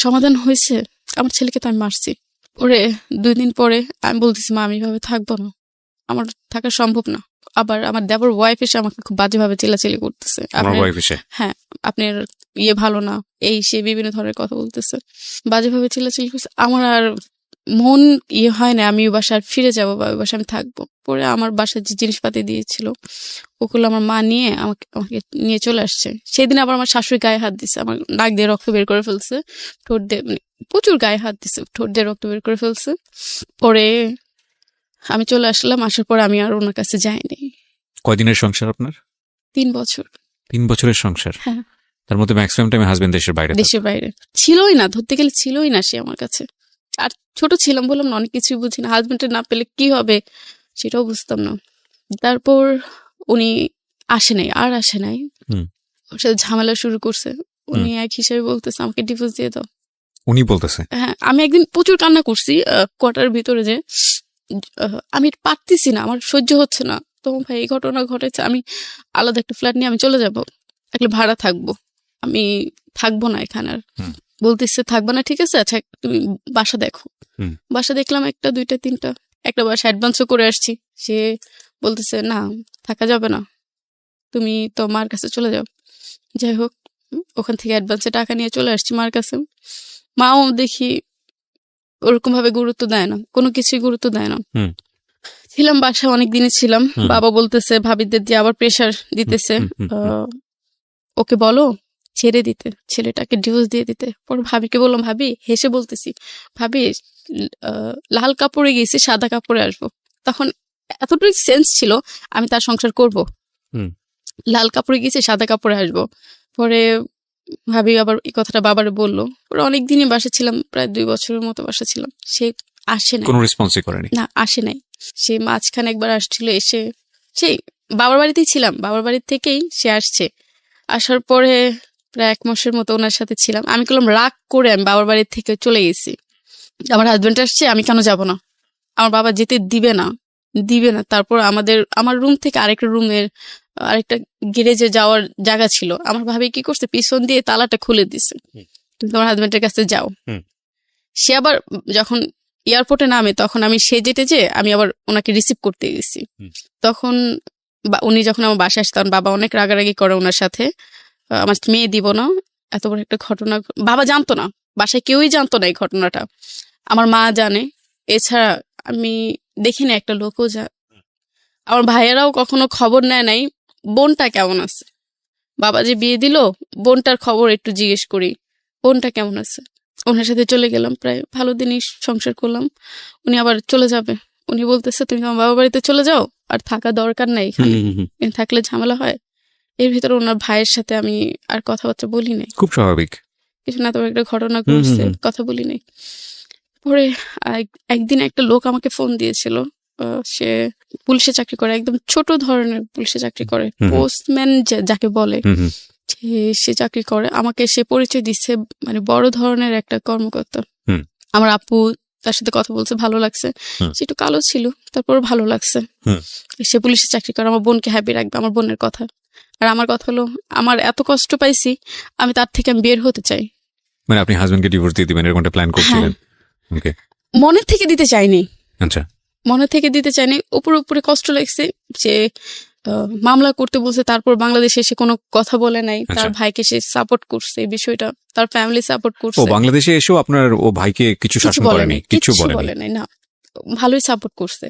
সমাধান হয়েছে, আমার ছেলেকে তো আমি মারছি। পরে 2 দিন পরে আমি বলতেছি মা আমি এভাবে থাকবো না, আমার থাকা সম্ভব না, আবার আমার দেবর ওয়াইফ এসে আমাকে খুব বাজেভাবে চিল্লাচিল্লি করতেছে, আমার আপনার ওয়াইফ এসে আপনার ভালো না, এই সে বিভিন্ন ধরনের কথা বলতেছে, বাজেভাবে চিল্লাচিল্লি করছে। আমার আর মন হয় না আমি ওই বাসায় ফিরে যাবো বা ওই বাসায় আমি থাকবো। পরে আমার বাসায় যে জিনিসপাতি দিয়েছিল ওগুলো আমার মা নিয়ে আমাকে আমাকে নিয়ে চলে আসছে। সেদিন আবার আমার শাশুড়ি গায়ে হাত দিছে, আমার নাক দিয়ে রক্ত বের করে ফেলছে, ঠোঁট দিয়ে মানে প্রচুর গায়ে হাত দিছে, ঠোঁট দিয়ে রক্ত বের করে ফেলছে। পরে আমি চলে আসলাম, আসার পরে আমি আর ওনার কাছে যাইনি। কয়দিনের সংসার আপনার? 3 বছর। 3 বছরের সংসার। হ্যাঁ। তার মধ্যে ম্যাক্সিমাম টাইম হাজবেন্ড দেশের বাইরে। দেশের বাইরে ছিলই না, ধরতে গেলে ছিলই না সে আমার কাছে। আর ছোট ছিলাম, বললাম না, অনেক কিছুই বুঝি না, হাজবেন্ডের না পেলে কি হবে সেটাও বুঝতাম না। তারপর উনি আসে নাই, আর আসে নাই, ওর সাথে ঝামেলা শুরু করছে। উনি এক হিসেবে বলতেছে আমাকে ডিভোর্স দিয়ে দাও। উনি বলতেছে? হ্যাঁ, আমি একদিন প্রচুর কান্না করছি কোয়ার্টারের ভিতরে, যে আমি পারতেছি না, আমার সহ্য হচ্ছে না। তো ভাই এই ঘটনা ঘটেছে, আমি আলাদা একটা ফ্ল্যাট নিয়ে আমি চলে যাব, একটা ভাড়া থাকবো, আমি থাকবো না এখানে আর। বলতেছে থাকবো না, ঠিক আছে, আচ্ছা তুমি বাসা দেখো। বাসা দেখলাম, 1টা 2টা 3টা, একটা বাসা অ্যাডভান্সও করে আসছি। সে বলতেছে না, থাকা যাবে না, তুমি তো মার কাছে চলে যাও। যাই হোক, ওখান থেকে অ্যাডভান্সে টাকা নিয়ে চলে আসছি মার কাছে। মাও দেখি ওরকম ভাবে গুরুত্ব দেয় না, কোনো কিছুই গুরুত্ব দেয় না। ছিলাম বাসা অনেক দিনই ছিলাম। বাবা বলতেছে ভাবিদের দিয়ে আবার প্রেশার দিতেছে, ওকে বলো ছেড়ে দিতে, ছেলেটাকে ডিভোর্স দিয়ে দিতে। পর ভাবিকে বললাম, ভাবি হেসে বলতেছি, ভাবি লাল কাপড়ে গেছি, সাদা কাপড়ে আসবো। তখন এতটুকু সেন্স ছিল আমি তার সংসার করব, লাল কাপড়ে গেছি সাদা কাপড়ে আসবো। পরে ভাবি আবার এই কথাটা বাবারে বললো। পরে অনেকদিনই বাসা ছিলাম, প্রায় 2 বছরের মতো বাসা ছিলাম। সে আসে নাই, কোনো রেসপন্সই করেনি? না, আসে নাই। সে মাঝখানে একবার আসছিল, এসে সেই বাবার বাড়িতেই ছিলাম, বাবার বাড়ি থেকেই সে আসছে। আসার পরে প্রায় 1 মাসের মতো ওনার সাথে ছিলাম। আমি করলাম রাগ করে আমি বাবার বাড়ি থেকে চলে গেছি, আমার হাজবেন্ড আসছে, আমি কেন যাব না, আমার বাবা যেতে দিবে না। তারপর আমার রুম থেকে আরেকটা রুমের আরেকটা গ্যারেজে যাওয়ার জায়গা ছিল, আমার ভাবি কি করছে, পিছন দিয়ে তালাটা খুলে দিছে, তোমার হাজবেন্ডের কাছে যাও। সে আবার যখন এয়ারপোর্টে নামে, তখন আমি যেতে আমি আবার ওনাকে রিসিভ করতে গেছি। তখন উনি যখন আমার বাসায় আসে, তখন বাবা অনেক রাগারাগি করে ওনার সাথে, আমার মেয়ে দিব না, এত বড় একটা ঘটনা। বাবা জানতো না, বাসায় কেউই জানতো না এই ঘটনাটা, আমার মা জানে, এছাড়া আমি দেখিনি একটা লোকও আমার ভাইয়েরাও কখনো খবর নেয় নাই বোনটা কেমন আছে। বাবা যে বিয়ে দিল, বোনটার খবর একটু জিজ্ঞেস করি, বোনটা কেমন আছে। ওনার সাথে চলে গেলাম, প্রায় ভালো দিনই সংসার করলাম। উনি আবার চলে যাবে, উনি বলতেছে তুমি তোমার বাবা বাড়িতে চলে যাও, আর থাকা দরকার নাই এখানে, থাকলে ঝামেলা হয়। এর ভিতরে ওনার ভাইয়ের সাথে আমি আর কথাবার্তা বলি নাই, খুব স্বাভাবিক কিছু না, তোমার একটা ঘটনা ঘটছে, কথা বলি নাই। পরে একদিন একটা লোক আমাকে ফোন দিয়েছিল, সে পুলিশে চাকরি করে, একদম ছোট ধরনের পুলিশে চাকরি করে, পোস্টম্যান যাকে বলে, সে চাকরি করে। আমাকে সে পরিচয় দিচ্ছে, মানে বড় ধরনের একটা কর্মকর্তা। আমার আপু তার সাথে কথা বলছে, ভালো লাগছে। সে একটু কালো ছিল, তারপর ভালো লাগছে। সে পুলিশে চাকরি করে, আমার বোনকে হ্যাপি রাখবে, আমার বোনের কথা। আর আমার কথা হলো, আমার এত কষ্ট পাইছি, আমি তার থেকে আমি বের হতে চাই। মানে আপনি হাজবেন্ডকে ডিভোর্স দিয়ে দিবেন এরকমটা প্ল্যান করছিলেন? ওকে। মনের থেকে দিতে চাইনি। আচ্ছা। মনে থেকে দিতে চাইনি, উপরে কষ্ট লাগছে যে মামলা করতে বলছে, তারপর বাংলাদেশে এসে কোনো কথা বলে নাই, তার ভাইকে সে সাপোর্ট করছে, এই বিষয়টা তার ফ্যামিলি সাপোর্ট করছে। ও বাংলাদেশে এসেও আপনার ও ভাইকে কিছু শাসন করেনি, কিছু বলে নাই? না, ভালোই সাপোর্ট করছে।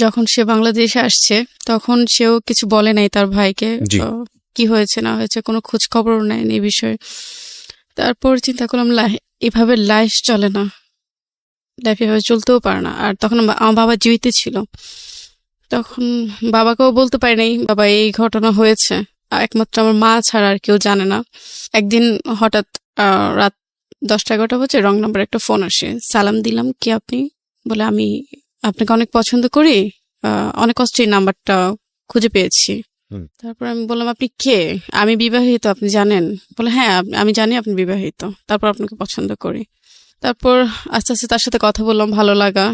যখন সে বাংলাদেশে আসছে, তখন সেও কিছু বলে নাই তার ভাইকে, কি হয়েছে না হয়েছে কোনো খোঁজ খবরও নেয়নি এই বিষয়ে। তারপর চিন্তা করলাম, এভাবে লাইফ চলে না, লাইফ এভাবে চলতেও পারে না। আর তখন আমার বাবা জীবিত ছিল, তখন বাবাকেও বলতে পারি নাই বাবা এই ঘটনা হয়েছে, একমাত্র আমার মা ছাড়া আর কেউ জানে না। একদিন হঠাৎ রাত 10টা-11টা বাজে রং নাম্বার একটা ফোন আসে, সালাম দিলাম, কি আপনি? বলে আমি আপনাকে অনেক পছন্দ করি, অনেক কষ্টে এই নাম্বারটা খুঁজে পেয়েছি। তারপর আমি বললাম, আপনি কে? আমি বিবাহিত, আপনি জানেন? বলে হ্যাঁ আমি জানি আপনি বিবাহিত, তারপর আপনাকে পছন্দ করি। তারপর আস্তে আস্তে তার সাথে কথা বললাম, ভালো লাগা।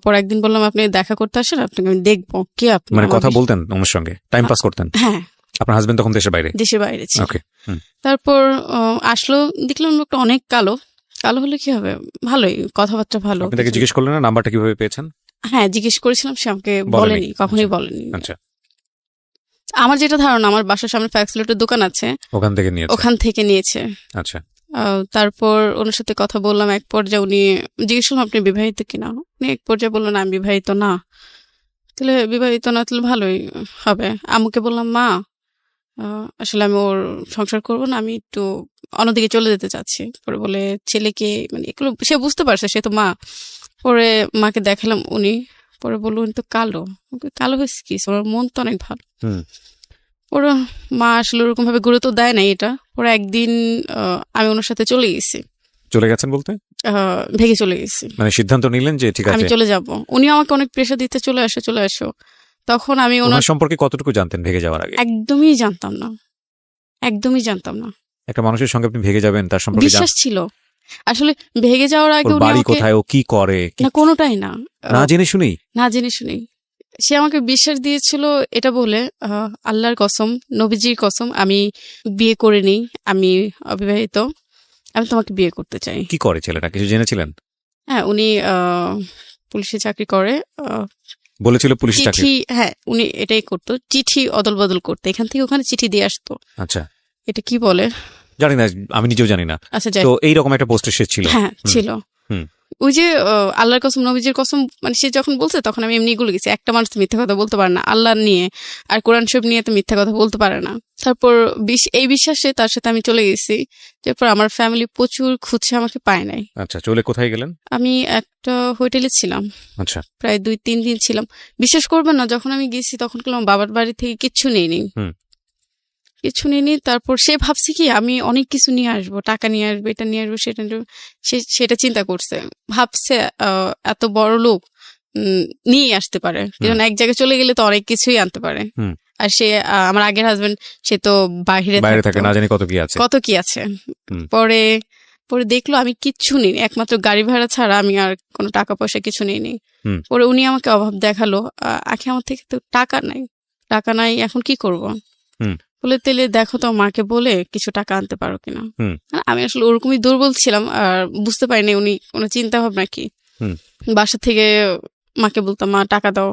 পর একদিন বললাম, আপনি দেখা করতে আসেন, আপনাকে আমি দেখবো, কে আপনি? মানে কথা বলতেন ওনার সঙ্গে, টাইম পাস করতেন? হ্যাঁ। আপনার হাজবেন্ড তখন দেশের বাইরে ছিল। তারপর আসলো, দেখলাম লোকটা অনেক কালো হলে কি হবে, ভালোই কথাবার্তা ভালো। আপনি তাকে জিজ্ঞেস করলেন না নাম্বারটা কিভাবে পেয়েছেন? হ্যাঁ জিজ্ঞেস করেছিলাম, সে আমাকে বলেনি, কখনোই বলেনি। আচ্ছা, আমার যেটা ধারণা, আমার বাসার সামনে ফ্যাক্সিলেটের দোকান আছে, ওখান থেকে নিয়েছে। আচ্ছা, তারপর ওনার সাথে কথা বললাম, এক পর্যায়ে উনি জিজ্ঞেস করলাম আপনি বিবাহিত কিনা, উনি এক পর্যায়ে বললেন আমি বিবাহিত না। তাহলে বিবাহিত না, তাহলে ভালোই হবে। আম্মুকে বললাম মা আসলে আমি ওর সংসার করবো না, আমি একটু অন্যদিকে চলে যেতে চাচ্ছি। পরে বলে ছেলেকে, মানে এগুলো সে বুঝতে পারছে, সে তো মা। পরে মাকে দেখালাম, উনি পরে বললো উনি তো কালো। কালো হয়েছে কি, ওর মন তো অনেক ভালো। ওরা মা আসলে ওরকম ভাবে গুরুত্ব দেয় না এটা। ওরা একদিন আমি ওনার সাথে চলে গেছি। চলে গেছেন বলতে ভেগে চলে গেছি, মানে সিদ্ধান্ত নিলেন যে ঠিক আছে আমি চলে যাব। উনি আমাকে অনেক প্রেশার দিতে, চলে আসো চলে আসো। তখন আমি ওনার সম্পর্কে কতটুকু জানতেন ভেগে যাওয়ার আগে? একদমই জানতাম না, একদমই জানতাম না। একটা মানুষের সঙ্গে আপনি ভেগে যাবেন তার সম্পর্কে বিশ্বাস ছিল আসলে। ভেগে যাওয়ার আগে উনি বাড়ি কোথায়, ও কি করে, না কোনোটাই না, না জেনে শুনেই না জেনে শুনেই সে আমাকে বিশ্বাস দিয়েছিল এটা বলে, আল্লাহর কসম, নবীজির কসম, আমি বিয়ে করিনি, আমি অবিবাহিত, আমি তোমাকে বিয়ে করতে চাই। কি করে ছেলেটা, কিছু জেনেছিলেন? হ্যাঁ, উনি পুলিশে চাকরি করে। বলেছিল পুলিশ চাকরি? চিঠি, হ্যাঁ উনি এটাই করতো, চিঠি অদল বদল করতো, এখান থেকে ওখানে চিঠি দিয়ে আসতো। আচ্ছা, এটা কি বলে জানি না, আমি নিজেও জানি না। আচ্ছা, তো এইরকম একটা পোস্টে সে ছিল? হ্যাঁ ছিল। ওই যে আল্লাহর কসম, নবীজির কসম, মানে সে যখন বলছে তখন আমি এমনি গুলো গেছি। একটা মানুষ তো মিথ্যা কথা বলতে পারে না আল্লাহ নিয়ে, আর কোরআন শরীফ নিয়ে তো মিথ্যা কথা বলতে পারে না। তারপর এই বিশ্বাসে তার সাথে আমি চলে গেছি। তারপর আমার ফ্যামিলি প্রচুর খুঁজছে, আমাকে পায় নাই। আচ্ছা, চলে কোথায় গেলেন? আমি একটা হোটেলে ছিলাম। আচ্ছা, প্রায় 2-3 দিন ছিলাম। বিশ্বাস করবেন না, যখন আমি গেছি তখন আমার বাবার বাড়ি থেকে কিচ্ছু নেইনি, কিছু নিইনি। তারপর সে ভাবছে কি আমি অনেক কিছু নিয়ে আসবো, টাকা নিয়ে আসবো, এটা নিয়ে আসবো, সেটা নিয়ে আসবো। সেটা চিন্তা করছে, ভাবছে এত বড় লোক নিয়ে আসতে পারে, কারণ এক জায়গায় চলে গেলে তো অনেক কিছুই আনতে পারে। আর সে আমার আগের হাজবেন্ড, সে তো বাইরে থাকে, না জানি কত কি আছে। পরে দেখলো আমি কিচ্ছু নেই, একমাত্র গাড়ি ভাড়া ছাড়া আমি আর কোনো টাকা পয়সা কিছু নেইনি। পরে উনি আমাকে অভাব দেখালো, আখি আমার থেকে তো টাকা নাই, এখন কি করব? বলে তেলে দেখো তো মাকে বলে কিছু টাকা আনতে পারো কিনা। আমি আসলে ওরকমই দুর্বল ছিলাম, আর বুঝতে পারিনি উনি কোনো চিন্তা ভাবনা কি। বাসা থেকে মাকে বলতাম মা টাকা দাও,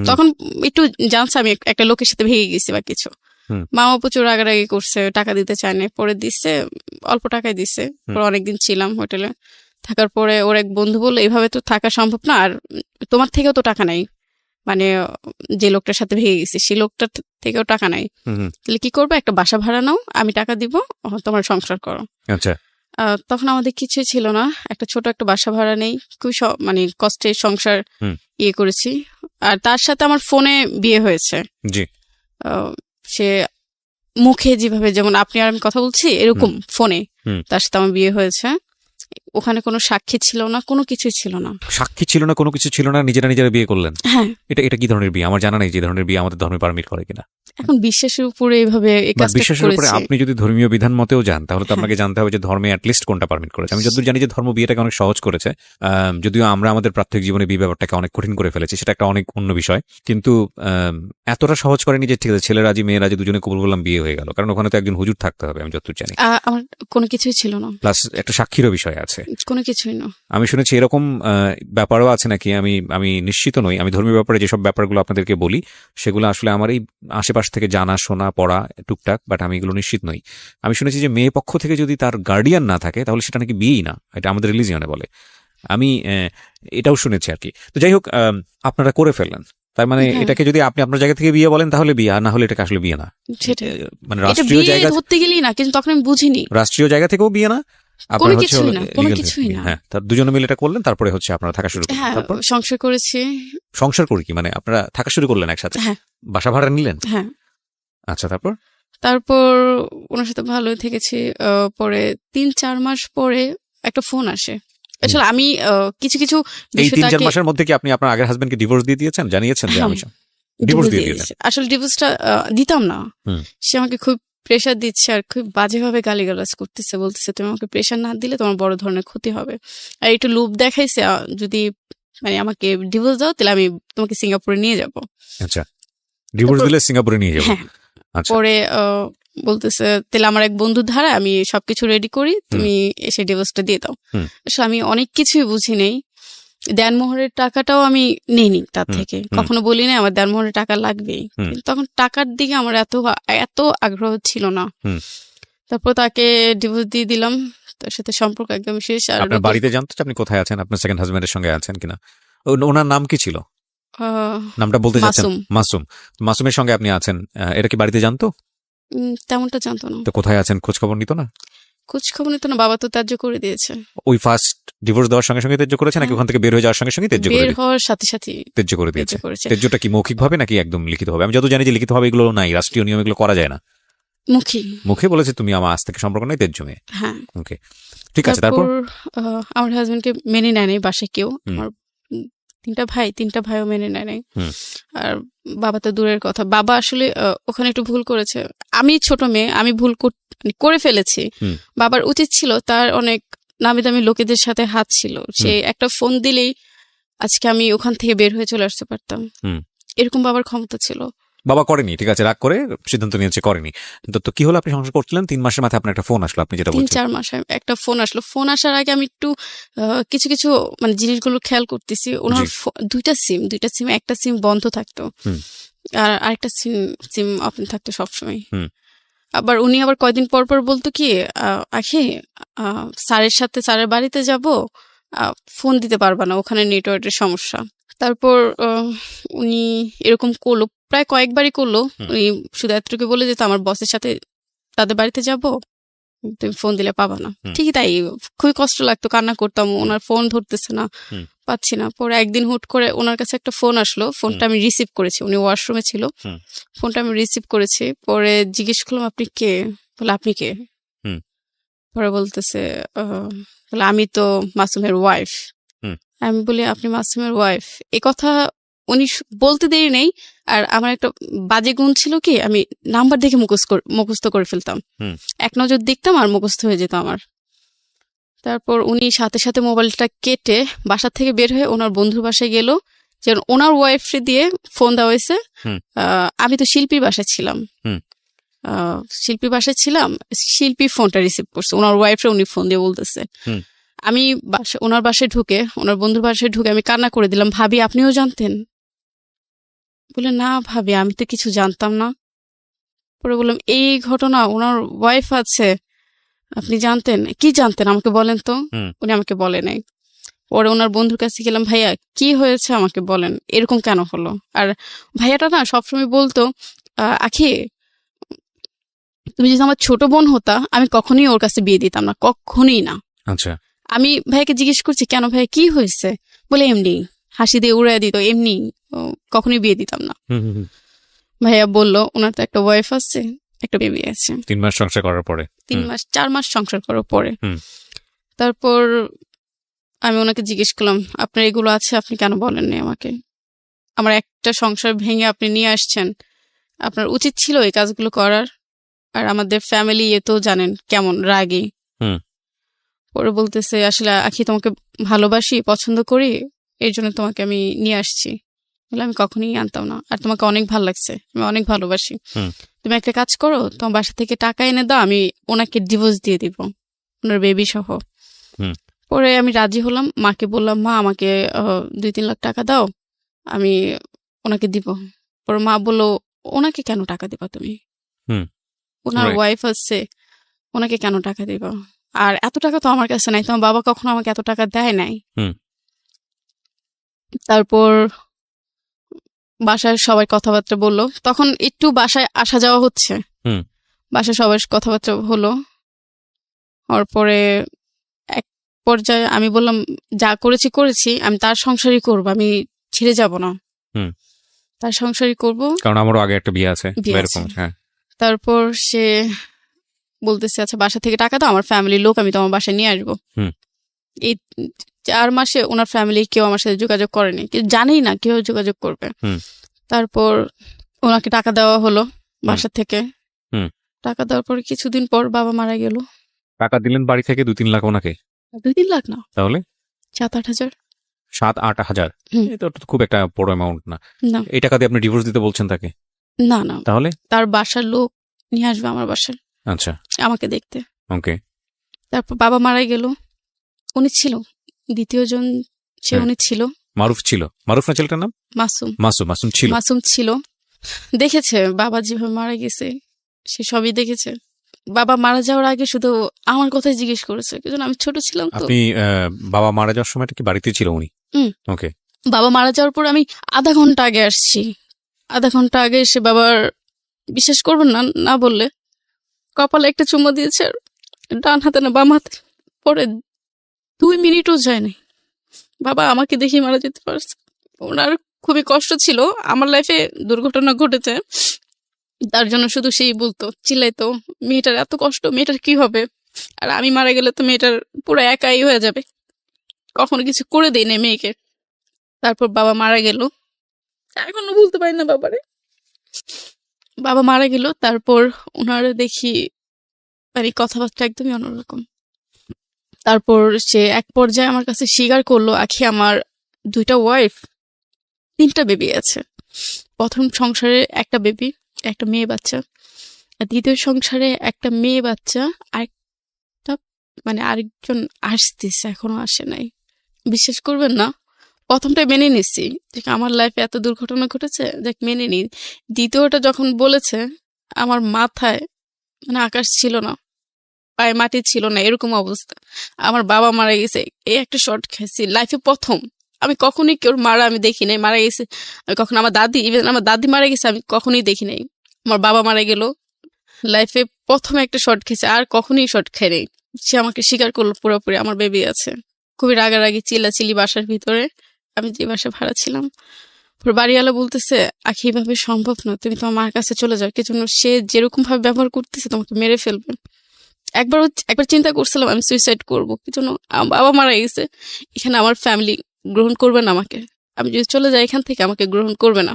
তখন একটু জানছে আমি একটা লোকের সাথে ভেঙে গেছি বা কিছু। মাও প্রচুর রাগারাগি করছে, টাকা দিতে চায় না। পরে দিচ্ছে, অল্প টাকায় দিচ্ছে। পরে অনেকদিন ছিলাম হোটেলে। থাকার পরে ওর এক বন্ধু বললো এভাবে তো থাকা সম্ভব না, আর তোমার থেকেও তো টাকা নাই, মানে যে লোকটার সাথে ভেঙে গেছি সেই লোকটার থেকেও টাকা নাই, তাহলে কি করবো, একটা বাসা ভাড়া নাও, আমি টাকা দিব, তোমার সংসার করো। আচ্ছা, তখন আমাদের কিছুই ছিল না, একটা ছোট একটা বাসা ভাড়া নেই, খুবই মানে কষ্টের সংসার ইয়ে করেছি। আর তার সাথে আমার ফোনে বিয়ে হয়েছে। সে মুখে যেভাবে, যেমন আপনি আর আমি কথা বলছি এরকম ফোনে তার সাথে আমার বিয়ে হয়েছে। ওখানে কোনো সাক্ষী ছিল না, কোনো কিছু ছিল না, সাক্ষী ছিল না, কোনো কিছু ছিল না, নিজেরা বিয়ে করলেন? হ্যাঁ। এটা কি ধরনের বিয়ে? আমার জানা নেই যে ধরনের বিয়ে আমাদের ধর্মে পারমিট করে কিনা। এখন বিশ্বাসের উপরে এইভাবে বিশ্বাসের উপরে আপনি যদি ধর্মীয় বিধান মতেও যান, তাহলে তো আপনাকে জানতে হবে যে ধর্মে অ্যাটলিস্ট কোনটা পারমিট করেছে। আমি যতদূর জানি যে ধর্ম বিয়েটাকে অনেক সহজ করেছে, যদিও আমরা আমাদের প্রাত্যহিক জীবনে বিয়ে ব্যাপারটাকে অনেক কঠিন করে ফেলেছি, সেটা একটা অনেক অন্য বিষয়। কিন্তু এতটা সহজ করেনি যে ঠিক আছে ছেলে রাজি মেয়ে রাজি দুজনে কবুল বললাম বিয়ে হয়ে গেল, কারণ ওখানে তো একজন হুজুর থাকতে হবে, আমি যতদূর জানি। আমার কোনো কিছুই ছিল না, প্লাস একটা সাক্ষীরও বিষয় আছে, কোনো কিছুই না। আমি শুনেছি এরকম ব্যাপারও আছে নাকি, আমি নিশ্চিত নই। আমি ধর্মীয় ব্যাপারে যেসব ব্যাপারগুলো আপনাদেরকে বলি সেগুলো আসলে আমার এই আশেপাশ থেকে জানা শোনা পড়া টুকটাক, বাট আমি এগুলো নিশ্চিত নই। আমি শুনেছি যে মেয়ে পক্ষ থেকে যদি তার গার্ডিয়ান না থাকে তাহলে সেটা নাকি বিয়েই না, এটা আমাদের রিলিজিয়নে বলে। আমি এটাও শুনেছি আর কি। তো যাই হোক, আপনারা করে ফেললেন, তার মানে এটাকে যদি আপনি আপনার জায়গা থেকে বিয়ে বলেন তাহলে বিয়ে, না হলে এটাকে আসলে বিয়ে না। মানে রাষ্ট্রীয় জায়গা ধরতে গেলেই না, কিন্তু তখন আমি বুঝিনি, রাষ্ট্রীয় জায়গা থেকেও বিয়ে না, কোনো কিছুই না, কোনো কিছুই না। হ্যাঁ, তার দুজনে মিলে এটা করলেন, তারপরে হচ্ছে আপনারা থাকা শুরু করলেন। তারপর সংসার করেছি। সংসার করে কি মানে আপনারা থাকা শুরু করলেন একসাথে? বাসা ভাড়া নিলেন? হ্যাঁ। আচ্ছা, তারপর ওনার সাথে ভালোই থেকেছি। পরে 3-4 মাস পরে একটা ফোন আসে। আসলে আমি কিছু এই 3-4 মাসের মধ্যে কি আপনি আপনার আগের হাজবেন্ডকে ডিভোর্স দিয়ে দিয়েছেন, জানিয়েছেন যে আমি ডিভোর্স দিয়ে দিয়েছেন? আসলে ডিভোর্সটা দিতাম না, সে আমাকে খুব প্রেশার দিচ্ছে আর খুব বাজেভাবে গালিগালাজ করতেছে, বলতেছে তুমি আমাকে প্রেশার না দিলে তোমার বড় ধরনের ক্ষতি হবে। আর একটু লোভ দেখাইছে, যদি মানে আমাকে ডিভোর্স দাও তাহলে আমি তোমাকে সিঙ্গাপুরে নিয়ে যাব। আচ্ছা, ডিভোর্স দিলে সিঙ্গাপুরে নিয়ে যাব। পরে বলতেছে তাহলে আমার এক বন্ধুর ধারা আমি সবকিছু রেডি করি, তুমি এসে ডিভোর্সটা দিয়ে দাও। আসলে আমি অনেক কিছুই বুঝি নেই, দেনমোহরের টাকাটাও আমি নেইনি তার হুম, থেকে, হুম। কখনো বলি না আমার দেনমোহরের টাকা লাগবেই, হুম। কিন্তু তখন টাকার দিকে আমার এত আগ্রহ ছিল না। হুম। তারপর তাকে ডিভোর্স দিয়ে দিলাম, তার সাথে সম্পর্ক একদম শেষ। আর আপনার বাড়িতে জানতো যে আপনি কোথায় আছেন, আপনার সেকেন্ড হাজবেন্ডের সঙ্গে আছেন কিনা? ওনার নাম কি ছিল? আহ, নামটা বলতে চাচ্ছেন? মাসুম। মাসুম। মাসুমের সঙ্গে আপনি আছেন, এটা কি বাড়িতে জানতো? তেমনটা জানতো না, তো কোথায় আছেন খোঁজ খবর নিত না? খোঁজ খবর নিত না, বাবা তো ত্যায্য করে দিয়েছে। ওই ফার্স্ট ডিভোর্স দেওয়ার সঙ্গে সঙ্গে ত্যায্য করেছে, নাকি হ্যাঁ। ওখান থেকে বের হয়ে যাওয়ার সঙ্গে সঙ্গে ত্যায্য করে বের হওয়ার সাথে সাথে ত্যায্য করে ত্যায্য দিয়েছে? করেছে। ত্যায্যটা কি মৌখিক ভাবে নাকি একদম লিখিত ভাবে? আমি যত জানি যে লিখিত ভাবে এগুলো নাই, রাষ্ট্রীয় নিয়ম এগুলো করা যায় না। মুখী। মুখে বলেছে তুমি আমার আজ থেকে সম্পর্ক নেই, ত্যায্য মেয়ে। হ্যাঁ। ওকে, ঠিক আছে। তারপর আমার হাজবেন্ডকে মেনে নেয় নাই বাসায় কেউ। হুম। আমার তিনটা ভাইও মেনে নেয় নাই। হুম। আর বাবা তো দূরের কথা, বাবা আসলে ওখানে একটু ভুল করেছে। আমি ছোট মেয়ে, আমি ভুল করে ফেলেছি। হুম। বাবার উচিত ছিল, তার অনেক নামি দামি লোকেদের সাথে হাত ছিল, সে একটা ফোন দিলেই আজকে আমি ওখান থেকে বের হয়ে চলে আসতে পারতাম। হুম। এরকম বাবার ক্ষমতা ছিল। বাবা করেনি, ঠিক আছে, রাগ করে সিদ্ধান্ত নিয়েছে, করেনি। তো কি হলো? আপনি সংসার করছিলেন, 3 মাসের মাথায় আপনার একটা ফোন আসলো, আপনি যেটা বলছেন। 3-4 মাসে একটা ফোন আসলো। ফোন আসার আগে আমি একটু কিছু কিছু মানে জিনিসগুলো খেয়াল করতেছি। ওনার জি। দুইটা সিম, একটা সিম বন্ধ থাকতো, হুম। আর আরেকটা সিম ওপেন থাকতো সবসময়। হুম। আবার উনি আবার কয়দিন পর পর বলতো কি, আখি স্যারের বাড়িতে যাব, ফোন দিতে পারবা না, ওখানে নেটওয়ার্কের সমস্যা। তারপর উনি এরকম করলো, প্রায় কয়েকবারই করলো। উনি শুধু এতটুকু বলে যেত আমার বসের সাথে তাদের বাড়িতে যাব, তুমি ফোন দিলে পাবা না। ঠিকই তাই, খুবই কষ্ট লাগতো, কান্না করতাম, ওনার ফোন ধরতেছে না, পাচ্ছি না। পরে একদিন হুট করে ওনার কাছে একটা ফোন আসলো, ফোনটা আমি রিসিভ করেছি, উনি ওয়াশরুমে ছিল। ফোনটা আমি রিসিভ করেছি, পরে জিজ্ঞেস করলাম আপনি কে? বলে আপনি কে? পরে বলতেছে বলে আমি তো মাসুমের ওয়াইফ। আমি বলি আপনি মাসুমের ওয়াইফ? এ কথা উনি বলতে দেরি নেই। আর আমার একটা বাজে গুণ ছিল কি, আমি নাম্বার দেখে মুখস্থ করে ফেলতাম। এক নজর দেখতাম আর মুখস্থ হয়ে যেত আমার। তারপর উনি সাথে সাথে মোবাইলটা কেটে বাসা থেকে বের হয়ে ওনার বন্ধুর বাসায় গেল, যেন ওনার ওয়াইফে দিয়ে ফোন দেওয়া হয়েছে। আমি তো শিল্পীর বাসায় ছিলাম, শিল্পী ফোনটা রিসিভ করছে, ওনার ওয়াইফে উনি ফোন দিয়ে বলতেছে। আমি ওনার বাসায় ঢুকে, ওনার বন্ধুর বাসায় ঢুকে আমি কান্না করে দিলাম, ভাবি আপনিও জানতেন? বলে না ভাবি, আমি তো কিছু জানতাম না। পরে বললাম এই ঘটনা, ওনার ওয়াইফ আছে, আপনি জানতেন? কি জানতেন আমাকে বলেন তো। উনি আমাকে বলে নাই। পরে ওনার বন্ধুর কাছে গেলাম, ভাইয়া কি হয়েছে আমাকে বলেন, এরকম কেন হলো? আর ভাইয়াটা না সবসময় বলতো, আখি তুমি যদি আমার ছোট বোন হতা, আমি কখনোই ওর কাছে বিয়ে দিতাম না, কখনোই না। আচ্ছা। আমি ভাইকে জিজ্ঞেস করছি কেন ভাই কি হয়েছে, বলে এমনি, হাসি দিয়ে উড়াই দিত, এমনি, কখনোই বিয়ে দিতাম না। ভাইয়া বলল ওনার তো একটা ওয়াইফ আছে, একটা বেবি আছে। 3 মাস সংসার করার পরে? 4 মাস সংসার করার পরে। তারপর আমি ওনাকে জিজ্ঞেস করলাম আপনার এগুলো আছে, আপনি কেন বলেননি আমাকে? আমার একটা সংসার ভেঙে আপনি নিয়ে আসছেন, আপনার উচিত ছিল এই কাজগুলো করার। আর আমাদের ফ্যামিলি তো জানেন কেমন রাগী। পরে বলতেছে আসলে আখি তোমাকে ভালোবাসি, পছন্দ করি, এর জন্য তোমাকে আমি নিয়ে আসছি। বলে আমি কখনোই আনতাম না, আর তোমাকে অনেক ভালো লাগছে, আমি অনেক ভালোবাসি। তুমি একটা কাজ করো, তোমার বাসা থেকে টাকা এনে দাও, আমি ওনাকে ডিভোর্স দিয়ে দিব, ওনার বেবি সহ। পরে আমি রাজি হলাম, মাকে বললাম মা আমাকে 2-3 লাখ টাকা দাও, আমি ওনাকে দিব। পরে মা বললো ওনাকে কেন টাকা দিবা তুমি, ওনার ওয়াইফ আছে, ওনাকে কেন টাকা দিবা? আর এত টাকা তো আমার কাছে নাই, তোমার বাবা কখনো আমাকে এত টাকা দেয় নাই। তারপর বাসায় সবাই কথাবার্তা বললো, তখন একটু বাসায় আসা যাওয়া হচ্ছে, বাসায় সবাই কথাবার্তা হলো। হওয়ার পরে এক পর্যায়ে আমি বললাম যা করেছি, আমি তার সংসারই করবো, আমি ছেড়ে যাব না, তার সংসারই করব, কারণ আমারও আগে একটা বিয়ে আছে। তারপর সে বলতেছে আচ্ছা বাসা থেকে টাকা দাও, আমার ফ্যামিলির লোক আমি তোমার বাসায় নিয়ে আসবো। এই 4 মাসে ওনার ফ্যামিলি কেউ আমার সাথে যোগাযোগ করেনি, কেউ জানেই না কেউ যোগাযোগ করবে। তারপর ওনাকে টাকা দেওয়া হলো বাসা থেকে। টাকা দেওয়ার পর কিছুদিন পর বাবা মারা গেল। টাকা দিলেন বাড়ি থেকে 2-3 লাখ ওনাকে? 2-3 লাখ না, তাহলে 7-8 হাজার। 7-8 হাজার? এটা তো খুব একটা বড় অ্যামাউন্ট না। এই টাকা দিয়ে আপনি ডিভোর্স দিতে বলছেন তাকে? না, তাহলে তার বাসার লোক নিয়ে আসবে আমার বাসায়, আচ্ছা, আমাকে দেখতে। ওকে। তারপর বাবা মারা গেল, উনি ছিল দ্বিতীয় জন সে হ্যাঁ। উনি ছিল মারুফ ছিল, মারুফ না ছেলেটার নাম? মাসুম। মাসুম ছিল। মাসুম ছিল, দেখেছে বাবা যেভাবে মারা গেছে, সে সবই দেখেছে। বাবা মারা যাওয়ার আগে শুধু আমার কথাই জিজ্ঞেস করেছে, কারণ আমি ছোট ছিলাম তো। আপনি বাবা মারা যাওয়ার সময়টা কি বাড়িতে ছিল উনি? হুম। ওকে। বাবা মারা যাওয়ার পর আমি আধা ঘন্টা আগে আসছি। আধা ঘন্টা আগে এসে বাবার, বিশ্বাস করবেন না না বললে, কপালে একটা চুমো দিয়েছে, আর ডান হাতে না বাম হাতে। পরে 2 মিনিটও যায়নি, বাবা আমাকে দেখে মারা যেতে পারছে। ওনার খুবই কষ্ট ছিল, আমার লাইফে দুর্ঘটনা ঘটেছে, তার জন্য শুধু সেই বলতো, চিল্লাইতো, মেয়েটার এত কষ্ট, মেয়েটার কি হবে, আর আমি মারা গেলে তো মেয়েটার পুরো একাই হয়ে যাবে। কখনো কিছু করে দেই না মেয়েকে। তারপর বাবা মারা গেল, এখনো বলতে পারি না বাবারে। বাবা মারা গেল, তারপর ওনার দেখি মানে কথাবার্তা একদমই অন্যরকম। তারপর সে এক পর্যায়ে আমার কাছে স্বীকার করলো, আখি আমার 2টা ওয়াইফ, 3টা বেবি আছে। প্রথম সংসারে একটা বেবি, একটা মেয়ে বাচ্চা, আর দ্বিতীয় সংসারে একটা মেয়ে বাচ্চা, আরেকটা মানে আরেকজন আসতেছে, এখনো আসে নাই। বিশ্বাস করবেন না, প্রথমটা মেনে নিচ্ছি যে আমার লাইফে এত দুর্ঘটনা ঘটেছে, দেখ মেনে নি। দ্বিতীয়টা যখন বলেছে, আমার মাথায় মানে আকাশ ছিল না, পায়ে মাটি ছিল না, এরকম অবস্থা। আমার বাবা মারা গেছে, এই একটা শর্ট খেয়েছি লাইফে প্রথম। আমি কখনোই কেউ মারা আমি দেখি নাই, মারা গেছে আমি কখনো, আমার দাদি, ইভেন আমার দাদি মারা গেছে আমি কখনোই দেখি নাই। আমার বাবা মারা গেল, লাইফে প্রথম একটা শর্ট খেয়েছে, আর কখনোই শর্ট খাই নাই। সে আমাকে স্বীকার করলো পুরোপুরি আমার বেবি আছে। খুবই রাগারাগি চিল্লাচিল্লি বাসার ভিতরে, আমি যে বাসায় ভাড়া ছিলাম। পুরো বাড়িওয়ালা বলতেছে, আখি এভাবে সম্ভব না, তুমি তোমার মার কাছে চলে যাও, কি জন্য সে যেরকম ভাবে ব্যবহার করতেছে তোমাকে মেরে ফেলবে। একবার চিন্তা করছিলাম আমি সুইসাইড করবো, কি জন্য আমার বাবা মারা গেছে, এখানে আমার ফ্যামিলি গ্রহণ করবে না আমাকে, আমি যদি চলে যাই এখান থেকে আমাকে গ্রহণ করবে না।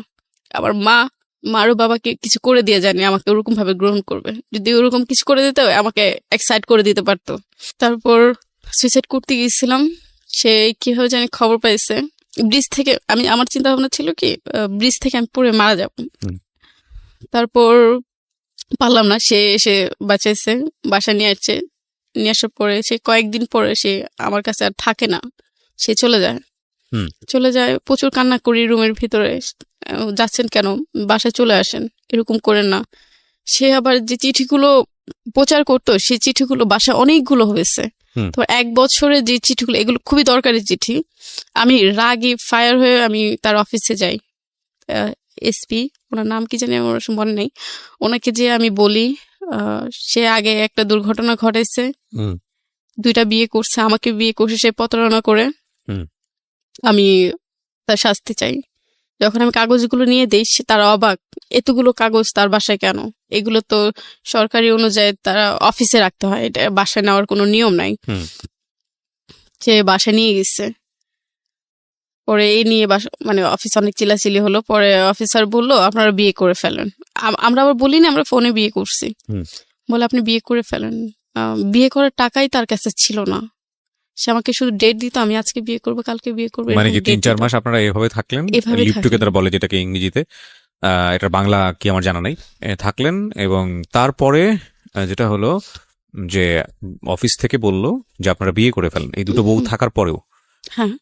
আমার মারও বাবাকে কিছু করে দিয়ে জানি আমাকে ওরকম ভাবে গ্রহণ করবে, যদি ওরকম কিছু করে দিতে আমাকে এক্সাইট করে দিতে পারতো। তারপর সুইসাইড করতে গিয়েছিলাম, সে কিভাবে জানি খবর পাইছে ব্রিজ থেকে। আমার চিন্তা ভাবনা ছিল কি ব্রিজ থেকে আমি পড়ে মারা যাব। তারপর পারলাম না, সে এসে বাঁচাইছে, বাসা নিয়ে আসছে। নিয়ে আসার পরে সে কয়েকদিন পরে সে আমার কাছে আর থাকে না, সে চলে যায়। চলে যায়, প্রচুর কান্না করি রুমের ভিতরে, যাচ্ছেন কেন, বাসায় চলে আসেন, এরকম করেন না। সে আবার যে চিঠিগুলো প্রচার করতো, সেই চিঠিগুলো বাসায় অনেকগুলো হয়েছে। তো 1 বছরে যে চিঠিগুলো, এগুলো খুবই দরকারি চিঠি। আমি রাগি ফায়ার হয়ে আমি তার অফিসে যাই, এসপি, ওনার নাম কি জানি আমার মনে নেই। ওনাকে যে আমি বলি সে আগে একটা দুর্ঘটনা ঘটাইছে, 2টা বিয়ে করছে, আমাকে বিয়ে করছে সে প্রতারণা করে, আমি তার শাস্তি চাই। যখন আমি কাগজগুলো নিয়ে দিই তারা অবাক, এতগুলো কাগজ তার বাসায় কেন, এগুলো তো সরকারি অনুযায়ী তারা অফিসে রাখতে হয়, এটা বাসায় নেওয়ার কোনো নিয়ম নাই। সে বাসায় নিয়ে গেছে, পরে এই নিয়ে মানে অফিস অনেক চিল্লাচিল্লি হলো। পরে অফিসার বললো আপনারা বিয়ে করে ফেলেন। আমরা আবার বলিনি আমরা ফোনে বিয়ে করছি, বলে আপনি বিয়ে করে ফেলেন। বিয়ে করার টাকাই তার কাছে ছিল না, সে আমাকে শুধু ডেট দিত, আমি আজকে বিয়ে করবো কালকে বিয়ে করবো। মানে কি 3-4 মাস আপনারা এভাবে থাকলেন, লিভ টুগেদার বলে যেটাকে ইংরেজিতে, এটা বাংলা কি আমার জানা নাই, থাকলেন। এবং তারপরে যেটা হলো যে অফিস থেকে বললো যে আপনারা বিয়ে করে ফেলেন, এই দুটো বউ থাকার পরেও হ্যাঁ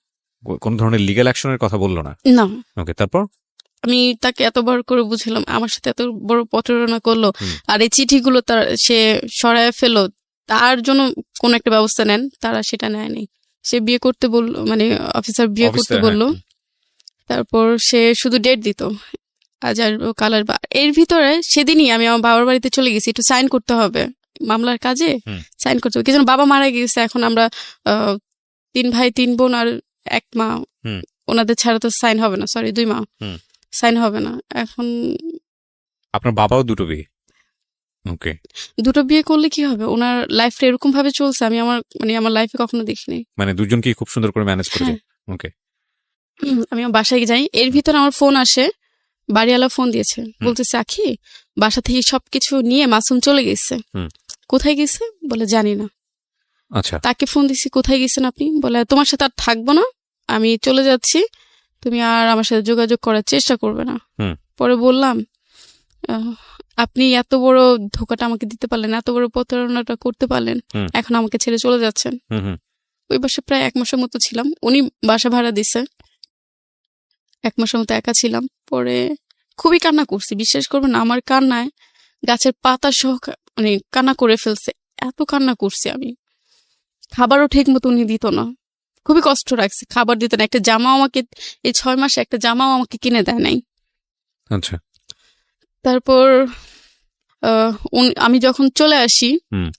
কোন ধরনের লিগ্যাল অ্যাকশনের কথা বললো না? না। ওকে, তারপর আমি তাকে এতবার করে বুঝলাম, আমার সাথে এত বড় প্রতারণা করলো, আর এই চিঠিগুলো তার সে সরায় ফেলো, তার জন্য কোন একটা ব্যবস্থা নেন, তারা সেটা নেয়নি। সে বিয়ে করতে বললো, মানে অফিসার বিয়ে করতে বললো, তারপর সে শুধু ডেট দিত, আজ আর কালার। এর ভিতরে সেদিনই আমি আমার বাবার বাড়িতে চলে গেছি, একটু সাইন করতে হবে মামলার কাজে, সাইন করতে হবে, কি বাবা মারা গেছে, এখন আমরা 3 ভাই 3 বোন আর 1 মা, ওনাদের ছাড়া তো সাইন হবে না, সরি 2 মা, সাইন হবে না। এখন আপনার বাবাও 2টো বিয়ে, ওকে, 2টো বিয়ে করলে কি হবে, ওনার লাইফটা এরকম ভাবে চলছে আমি আমার লাইফে কখনো দেখিনি। মানে দুজনকে খুব সুন্দর করে ম্যানেজ করে যায়। ওকে, আমি আমার বাসায় যাই, এর ভিতরে আমার ফোন আসে, বাড়িওয়ালা ফোন দিয়েছে, বলতেছে আখি বাসা থেকে সবকিছু নিয়ে মাসুম চলে গেছে। কোথায় গেছে বলে জানি না। আচ্ছা, তাকে ফোন দিছি, কোথায় গেছেন আপনি, বলে তোমার সাথে আর থাকবো না, আমি চলে যাচ্ছি, তুমি আর আমার সাথে যোগাযোগ করার চেষ্টা করবে না। পরে বললাম আপনি এত বড় ধোকাটা আমাকে দিতে পারলেন, এত বড় প্রতারণাটা করতে পারলেন, এখন আমাকে ছেড়ে চলে যাচ্ছেন। ওই বাসায় প্রায় 1 মাসের মতো ছিলাম। উনি বাসা ভাড়া দিছে, 1 মাসের মতো একা ছিলাম। পরে খুবই কান্না করছি, বিশ্বাস করবেন না, আমার কান্নায় গাছের পাতা সহ মানে কান্না করে ফেলছে, এত কান্না করছি আমি। খাবারও ঠিক মতো উনি দিত না, খুবই কষ্ট রাখছে, খাবার দিত না। একটা জামাও আমাকে, এই 6 মাসে একটা জামাও আমাকে কিনে দেয় নাই। আচ্ছা। তারপর আমি যখন চলে আসি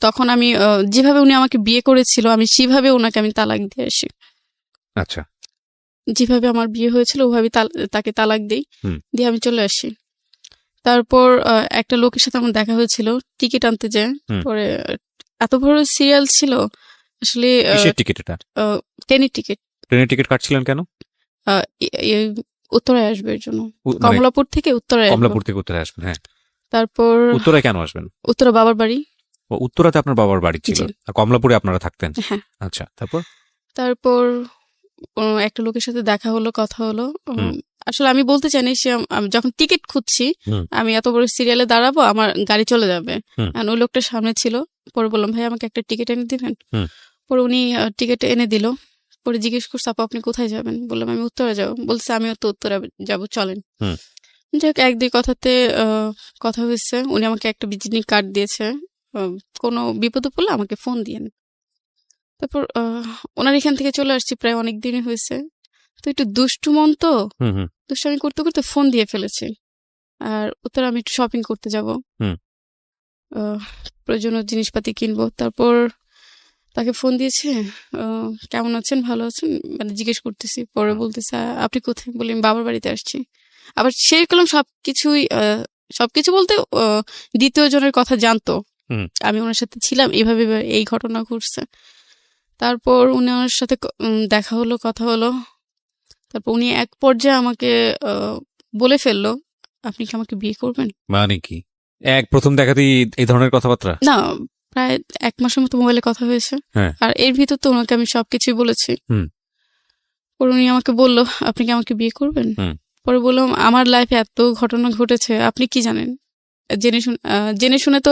তখন আমি যেভাবে উনি আমাকে বিয়ে করেছিল আমি সেভাবে ওনাকে আমি তালাক দিয়ে আসি। আচ্ছা। যেভাবে আমার বিয়ে হয়েছিল ওভাবে তাকে তালাক দিই, দিয়ে আমি চলে আসি। তারপর একটা লোকের সাথে আমার দেখা হয়েছিল টিকিট আনতে যায়। পরে এত বড় সিরিয়াল ছিল আসলে। কিসের টিকিট এটা? ট্রেনের টিকিট। ট্রেনের টিকিট কাটছিলেন কেন? উত্তরায় আসবে এর জন্য, কমলাপুর থেকে উত্তরায়। কমলাপুর থেকে উত্তরায় আসবেন, হ্যাঁ। তারপর উত্তরায় কেন আসবেন? উত্তরা বাবার বাড়ি। ও, উত্তরাতে আপনার বাবার বাড়ি ছিল, আর কমলাপুরে আপনারা থাকতেন? হ্যাঁ। আচ্ছা, তারপর? তারপর একটা লোকের সাথে দেখা হলো, কথা হলো। আসলে আমি বলতে চাইনি, সে আমি যখন টিকিট খুঁজছি আমি এত বড় সিরিয়ালে দাঁড়াবো, আমার গাড়ি চলে যাবে, ওই লোকটা সামনে ছিল। পরে বললাম ভাই আমাকে একটা টিকিট এনে দিবেন। পরে উনি টিকিট এনে দিল। পরে জিজ্ঞেস করছে আপু আপনি কোথায় যাবেন? বললাম আমি উত্তরা যাবো। বলছে আমিও তো উত্তরা যাবো, চলেন। যাক, 1-2 কথাতে কথা হয়েছে। উনি আমাকে একটা ভিজিটিং কার্ড দিয়েছে, কোনো বিপদে পড়লে আমাকে ফোন দিয়েন। তারপর ওনার এখান থেকে চলে আসছি, প্রায় অনেক দিনই হয়েছে। তো একটু দুষ্টু মন, তো দুষ্টামি করতে করতে ফোন দিয়ে ফেলেছি। আর উত্তর আমি একটু শপিং করতে যাব, প্রয়োজনীয় জিনিসপাতি কিনবো। তারপর তাকে ফোন দিয়েছে, কেমন আছেন, ভালো আছেন, মানে জিজ্ঞেস করতেছি। পরে বলতেছে আপনি কোথায়? বলি আমি বাবার বাড়িতে আসছি। আবার সেই কলম সবকিছু বলতে দ্বিতীয় জনের কথা জানতো, আমি ওনার সাথে ছিলাম, এইভাবে এই ঘটনা ঘটছে। তারপর উনি আমার সাথে দেখা হলো, কথা হলো। তারপর উনি এক পর্যায়ে আমাকে বলে ফেললো আপনি কি আমাকে বিয়ে করবেন? মানে কি প্রথম দেখাতেই এই ধরনের কথাবার্তা? না, প্রায় 1 মাসের মতো মোবাইলে কথা হয়েছে, আর এর ভিতর তো ওনাকে আমি সবকিছুই বলেছি। পরে উনি আমাকে বললো আপনি কি আমাকে বিয়ে করবেন? পরে বললাম আমার লাইফে এত ঘটনা ঘটেছে, আপনি কি জানেন? জেনে শুনে তো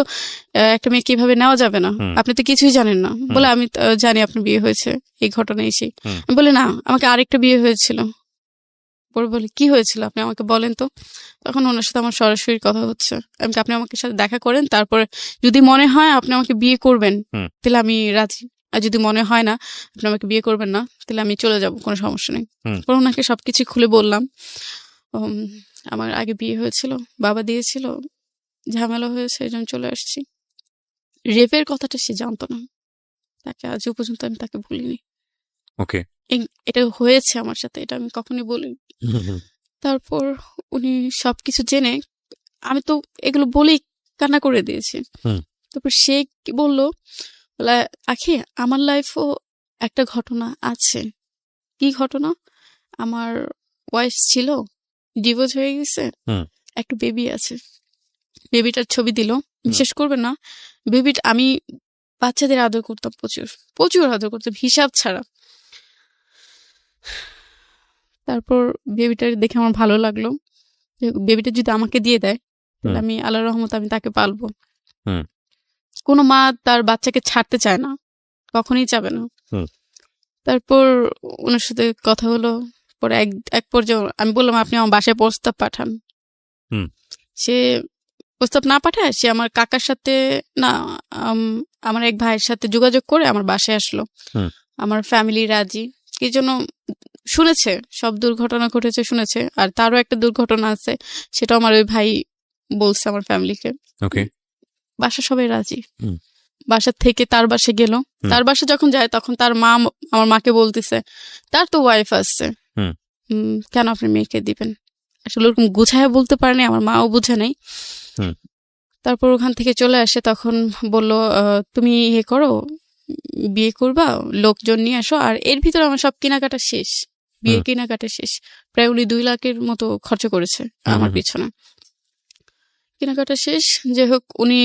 একটা মেয়ে কিভাবে নেওয়া যাবে না, আপনি তো কিছুই জানেন না। বলে আমি জানি আপনার বিয়ে হয়েছে, এই ঘটনা এসে। আমি বলি না, আমাকে আরেকটা বিয়ে হয়েছিল। পরে বলি কি হয়েছিল আপনি আমাকে বলেন তো। তখন ওনার সাথে আমার সরাসরি কথা হচ্ছে, আপনি আমাকে সাথে দেখা করেন, তারপরে যদি মনে হয় আপনি আমাকে বিয়ে করবেন তাহলে আমি রাজি, আর যদি মনে হয় না আপনি আমাকে বিয়ে করবেন না তাহলে আমি চলে যাব, কোনো সমস্যা নেই। পরে ওনাকে সবকিছু খুলে বললাম। আমার আগে বিয়ে হয়েছিল, বাবা দিয়েছিল, ঝামেলা হয়েছে, এই জন্য চলে আসছি। রেপের কথাটা সে জানতো না, তাকে আজও পর্যন্ত আমি তাকে বলিনি। ওকে, এটা হয়েছে আমার সাথে, এটা আমি কখনোই বলিনি। তারপর উনি সবকিছু জেনে, আমি তো এগুলো বলেই কান্না করে দিয়েছি। তারপর সে কি বললো, আখি আমার লাইফও একটা ঘটনা আছে। কি ঘটনা? আমার ওয়াইফ ছিল, ডিভোর্স হয়ে গেছে, একটা বেবি আছে। বেবিটার ছবি দিল, বিশ্বাস করবেন না, আমি বাচ্চাদের আদর করতাম, প্রচুর আদর করতাম, হিসাব ছাড়া। তারপর বেবিটার দেখে আমার ভালো লাগলো, বেবিটা যদি আমাকে দিয়ে দেয় তাহলে আমি আল্লাহর রহমতে আমি তাকে পালবো। কোনো মা তার বাচ্চাকে ছাড়তে চায় না, কখনোই চাবে না। তারপর ওনার সাথে কথা হলো। পরে এক পর্যায়ে আমি বললাম আপনি আমার বাসায় প্রস্তাব পাঠান। সে প্রস্তাব না পাঠায় সে আমার কাকার সাথে না আমার এক ভাইয়ের সাথে যোগাযোগ করে আমার বাসায় আসলো। আমার ফ্যামিলি রাজি, এই জন্য শুনেছে সব দুর্ঘটনা ঘটেছে শুনেছে, আর তারও একটা দুর্ঘটনা আছে, সেটা আমার ওই ভাই বলছে আমার ফ্যামিলিকে। বাসা সবাই রাজি। বাসা থেকে তার বাসে গেল, তার বাসা যখন যায় তখন তার মা আমার মাকে বলতেছে তার তো ওয়াইফ আসছে, কেন আপনি মেয়েকে দিবেন? আসলে ওরকম গুছায় বলতে পারেনি, আমার মাও বুঝে নাই। তারপর ওখান থেকে চলে আসে, তখন বলল তুমি ইয়ে করো, বিয়ে করবা, লোকজন নিয়ে আসো। আর এর ভিতরে আমার সব কেনাকাটা শেষ, বিয়ে কেনাকাটা শেষ, প্রায় উনি 2 লাখের মতো খরচ করেছে আমার পিছনে, কেনাকাটা শেষ। যাই হোক, উনি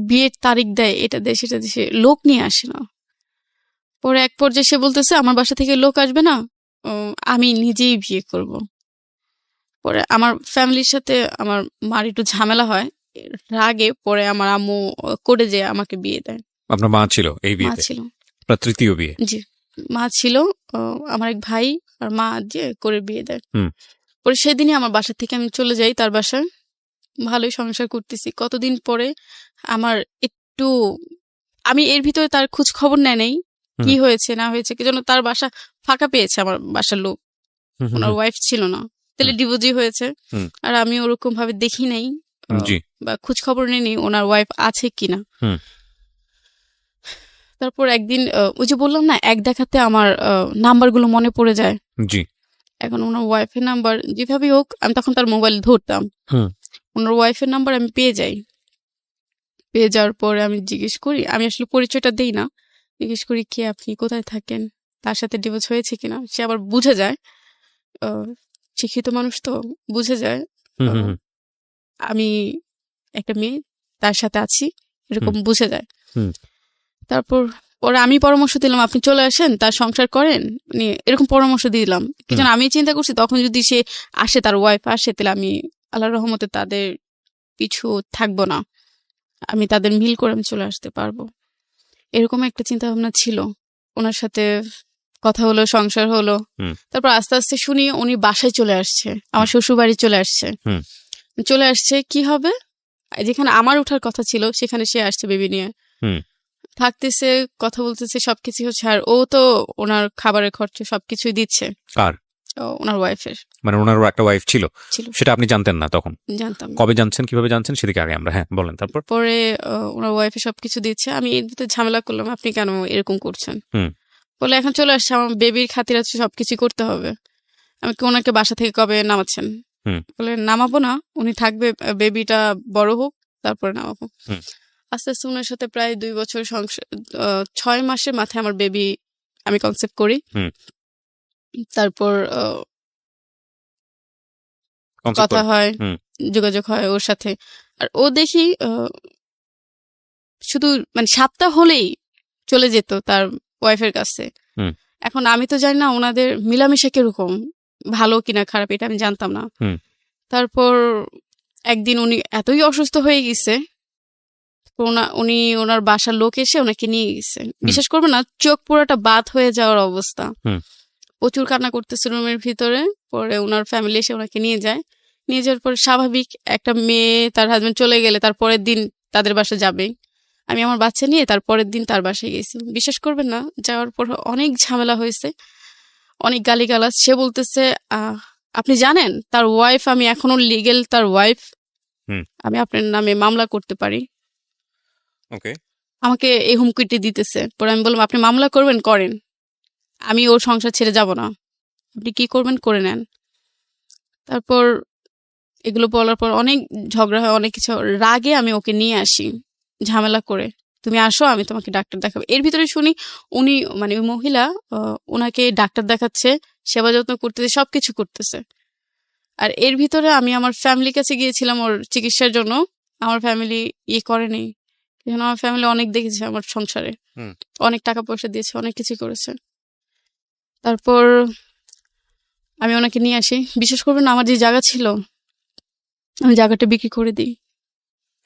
বিয়ের তারিখ দেয়, এটা দেয় সেটা দেশে, লোক নিয়ে আসে না। পরে এক পর্যায়ে সে বলতেছে আমার বাসা থেকে লোক আসবে না, আমি নিজেই বিয়ে করব। পরে আমার ফ্যামিলির সাথে আমার মার একটু ঝামেলা হয়, রাগে পরে আমার আম্মু করে যে আমাকে বিয়ে দেয়। আপনার মা ছিল এই বিয়েতে? মা ছিল, আপনার তৃতীয় বিয়ে? জি, মা ছিল, আমার এক ভাই আর মা দিয়ে করে বিয়ে দেয়। হুম। পরে সেদিনই আমার বাসা থেকে আমি চলে যাই তার বাসায়। ভালোই সংসার করতেছি। কতদিন পরে আমার একটু, আমি এর ভিতরে তার খোঁজ খবর নেয় নাই কি হয়েছে না হয়েছে, কি জন্য তার বাসা ফাঁকা পেয়েছে আমার বাসার লোক, ওনার ওয়াইফ ছিল না, তাহলে ডিভোর্সই হয়েছে। হুম। আর আমি ওরকম ভাবে দেখি নাই জি। বা খোঁজ খবর নেই ওনার ওয়াইফ আছে কিনা। হুম। তারপর একদিন ওই যে বললাম না, এক দেখাতে আমার নাম্বারগুলো মনে পড়ে যায়। জি। এখন ওনার ওয়াইফের নাম্বার যেভাবেই হোক, আমি তখন তার মোবাইল ধরতাম, হুম। ওনার ওয়াইফের নাম্বার আমি পেয়ে যাই। পেয়ে যাওয়ার পরে আমি জিজ্ঞেস করি, আমি আসলে পরিচয়টা দেই না, জিজ্ঞেস করি কে আপনি, কোথায় থাকেন, তার সাথে ডিভোর্স হয়েছে কিনা। সে আবার বুঝে যায়, শিক্ষিত মানুষ তো বুঝে যায় আমি একটা মেয়ে তার সাথে আছি, এরকম বুঝে যায়। তারপর পরে আমি পরামর্শ দিলাম আপনি চলে আসেন, তার সংসার করেন, এরকম পরামর্শ দিলাম। কি যেন আমি চিন্তা করছি তখন যদি সে আসে, তার ওয়াইফ আসে, তাহলে আমি আল্লাহর রহমতে তাদের পিছু থাকবো না, আমি তাদের মিল করে আমি চলে আসতে পারবো, এরকম একটা চিন্তা ভাবনা ছিল। ওনার সাথে কথা হলো, সংসার হলো। তারপর আস্তে আস্তে শুনি উনি বাসায় চলে আসছে, আমার শ্বশুর বাড়ি চলে আসছে। চলে আসছে কি হবে, যেখানে আমার ওঠার কথা ছিল সেখানে সে আসছে বেবি নিয়ে, থাকতেছে, কথা বলতেছে, সবকিছু হচ্ছে। আর ও তো ওনার খাবারের খরচ সবকিছুই দিচ্ছে। কার? ওনার ওয়াইফের। মানে ওনারও একটা ওয়াইফ ছিল, সেটা আপনি জানতেন না তখন? জানতাম। কবে জানছেন, কিভাবে জানছেন সেদিকে আগে আমরা, হ্যাঁ বলেন। তারপর পরে ওনার ওয়াইফে সবকিছু দিচ্ছে, আমি এর ভিতরে ঝামেলা করলাম, আপনি কেন এরকম করছেন? বলে এখন চলে আসছে, আমার বেবির খাতির আছে, সবকিছু করতে হবে। আমি কি ওনাকে বাসা থেকে কবে নামাচ্ছেন? বলে নামাবো না, উনি থাকবে, বেবিটা বড় হোক তারপরে নামাবো। আস্তে আস্তে ওনার সাথে প্রায় 2 বছর সংসার, 6 মাসের মাথায় আমার বেবি আমি কনসেপ্ট করি। তারপর কথা হয়, যোগাযোগ হয় ওর সাথে। আর ও দেখি শুধু মানে সপ্তাহ হলেই চলে যেত তার ওয়াইফের কাছে। এখন আমি তো জানি না ওনাদের মিলামিশা কিরকম, ভালো কিনা খারাপ, এটা আমি জানতাম না। তারপর একদিন উনি এতই অসুস্থ হয়ে গেছে, উনি ওনার বাসার লোক এসে ওনাকে নিয়ে গেছে। বিশ্বাস করবে না, চোখ পুরোটা বাদ হয়ে যাওয়ার অবস্থা, প্রচুর কান্না করতেছে রুমের ভিতরে। পরে ওনার ফ্যামিলি এসে ওনাকে নিয়ে যায়। নিয়ে যাওয়ার পর স্বাভাবিক একটা মেয়ে তার হাজবেন্ড চলে গেলে তার পরের দিন তাদের বাসা যাবে, আমি আমার বাচ্চা নিয়ে তার পরের দিন তার বাসায় গেছি। বিশ্বাস করবেন না, যাওয়ার পর অনেক ঝামেলা হয়েছে, অনেক গালিগালাজ। সে বলতেছে আপনি জানেন তার ওয়াইফ, আমি এখনো লিগেল তার ওয়াইফ, আমি আপনার নামে মামলা করতে পারি। আমাকে এই হুমকিটি দিতেছে। পরে আমি বললাম আপনি মামলা করবেন, করেন, আমি ওর সংসার ছেড়ে যাব না, আপনি কি করবেন করে নেন। তারপর এগুলো বলার পর অনেক ঝগড়া হয়, অনেক কিছু। রাগে আমি ওকে নিয়ে আসি, ঝামেলা করে, তুমি আসো আমি তোমাকে ডাক্তার দেখাবো। এর ভিতরে শুনি উনি মানে ওই মহিলা ওনাকে ডাক্তার দেখাচ্ছে, সেবা যত্ন করতেছে, সবকিছু করতেছে। আর এর ভিতরে আমি আমার ফ্যামিলির কাছে গিয়েছিলাম ওর চিকিৎসার জন্য, আমার ফ্যামিলি করেনি, কারণ আমার ফ্যামিলি অনেক দেখেছে আমার সংসারে, অনেক টাকা পয়সা দিয়েছে, অনেক কিছু করেছে। তারপর আমি ওনাকে নিয়ে আসি। বিশেষ করবেন আমার যে জায়গা ছিল, আমি জায়গাটা বিক্রি করে দিই।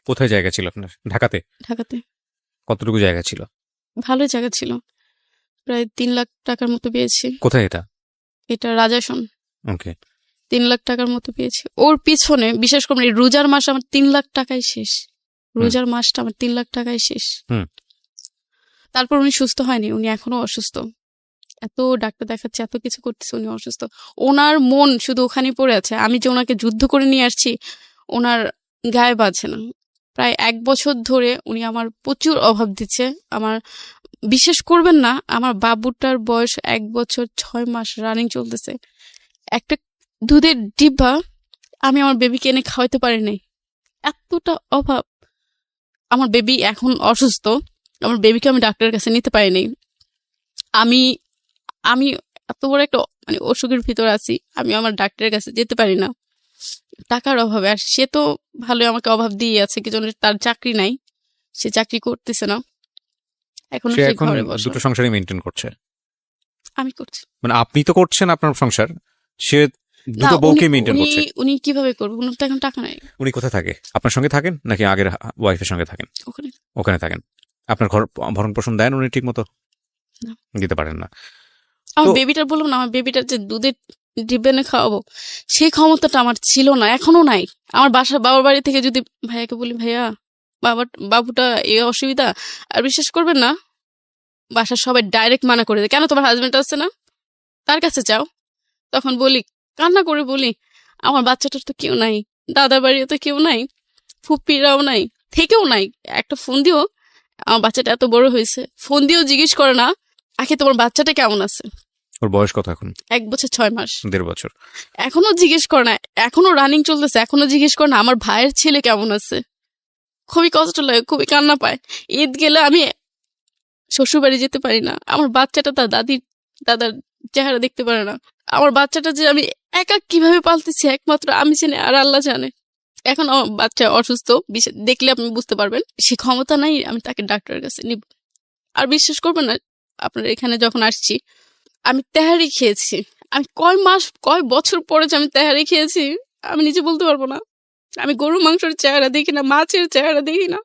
কোথায় জায়গা ছিল আপনার? ঢাকাতে? ঢাকাতে। কতটুকু জায়গা ছিল? ভালো জায়গা ছিল, প্রায় 3 লাখ টাকার মতো পেয়েছি। কোথায় এটা? এটা রাজাসন। ওকে। 3 লাখ টাকার মতো পেয়েছি। ওর পিছনে বিশেষ করে রোজার মাস আমার 3 লাখ টাকায় শেষ, রোজার মাসটা আমার 3 লাখ টাকায় শেষ। তারপর উনি সুস্থ হয়নি, উনি এখনো অসুস্থ, এত ডাক্তার দেখাচ্ছে, এত কিছু করতেছে, উনি অসুস্থ। ওনার মন শুধু ওখানেই পড়ে আছে। আমি যে ওনাকে যুদ্ধ করে নিয়ে আসছি, ওনার গায়ে বাজছে না। প্রায় 1 বছর ধরে উনি আমার প্রচুর অভাব দিচ্ছে। আমার বিশ্বাস করবেন না, আমার বাবুটার বয়স 1 বছর 6 মাস রানিং চলতেছে, একটা দুধের ডিব্বা আমি আমার বেবিকে এনে খাওয়াতে পারি নাই, এতটা অভাব। আমার বেবি এখন অসুস্থ, আমার বেবিকে আমি ডাক্তারের কাছে নিতে পারিনি। আমি আমি এত বড় একটা মানে অসুখের ভিতর আছি, আমি আমার ডাক্তারের কাছে যেতে পারি না, টাকার অভাবে। আর সে তো ভালো আমাকে অভাব দিয়ে আছে, কি জন্য তার চাকরি নাই, সে চাকরি করতেছে না, এখন সে ঘরে বসে দুটো সংসারই মেইনটেইন করছে। আমি করছি, মানে আপনি তো করছেন আপনার সংসার, সে দুটো বউকে মেইনটেইন করছে। উনি কিভাবে করবে, উনি তো এখন টাকা নাই। উনি কোথায় থাকে? আপনার সঙ্গে থাকেন নাকি আগের ওয়াইফের সঙ্গে থাকেন? ওখানে। ওখানে থাকেন। আপনার ঘর ভরণ পোষণ দেন উনি ঠিক মতো? না। দিতে পারেন না। আমার তো- বেবিটার বললাম না, আমার বেবিটার যে দুধের ডিব্বা এনে খাওয়াবো সেই ক্ষমতাটা আমার ছিল না, এখনো নাই। আমার বাবার বাড়ি থেকে যদি ভাইয়াকে বলি, ভাইয়া বাবুটা এই অসুবিধা, আর বিশ্বাস করবেন না, বাসার সবাই ডাইরেক্ট মানা করে দেয়, কেন তোমার হাজবেন্ড আছে না, তার কাছে যাও। তখন বলি, কান্না করে বলি, আমার বাচ্চাটার তো কেউ নাই, দাদার বাড়িও তো কেউ নাই, ফুপিরাও নাই, থেকেও নাই। একটা ফোন দিও, আমার বাচ্চাটা এত বড় হয়েছে, ফোন দিয়েও জিজ্ঞেস করে না আখি তোমার বাচ্চাটা কেমন আছে। ওর বয়স কত এখন? 1 বছর 6 মাস। 1.5 বছর। এখনো জিজ্ঞেস করে না, এখনো রানিং চলতেছে, এখনো জিজ্ঞেস করে না আমার ভাইয়ের ছেলে কেমন আছে। খুবই কষ্ট লাগে, খুবই কান্না পায়। ঈদ গেলে আমি শ্বশুর বাড়ি যেতে পারি না, আমার বাচ্চাটা তার দাদার চেহারা দেখতে পারে না। আমার বাচ্চাটা যে আমি একা কিভাবে পালতেছি একমাত্র আমি জানি, আর আল্লাহ জানে। এখন আমার বাচ্চা অসুস্থ, দেখলে আপনি বুঝতে পারবেন, সে ক্ষমতা নাই আমি তাকে ডাক্তারের কাছে নিব। আর বিশ্বাস করবেন না, আপনার এখানে যখন আসছি আমি তেহারি খেয়েছি, আমি কয় বছর পরে যে আমি তেহারি খেয়েছি আমি নিজে বলতে পারবো না। আমি গরু মাংসের চেহারা দেখি না, মাছের চেহারা দেখি না।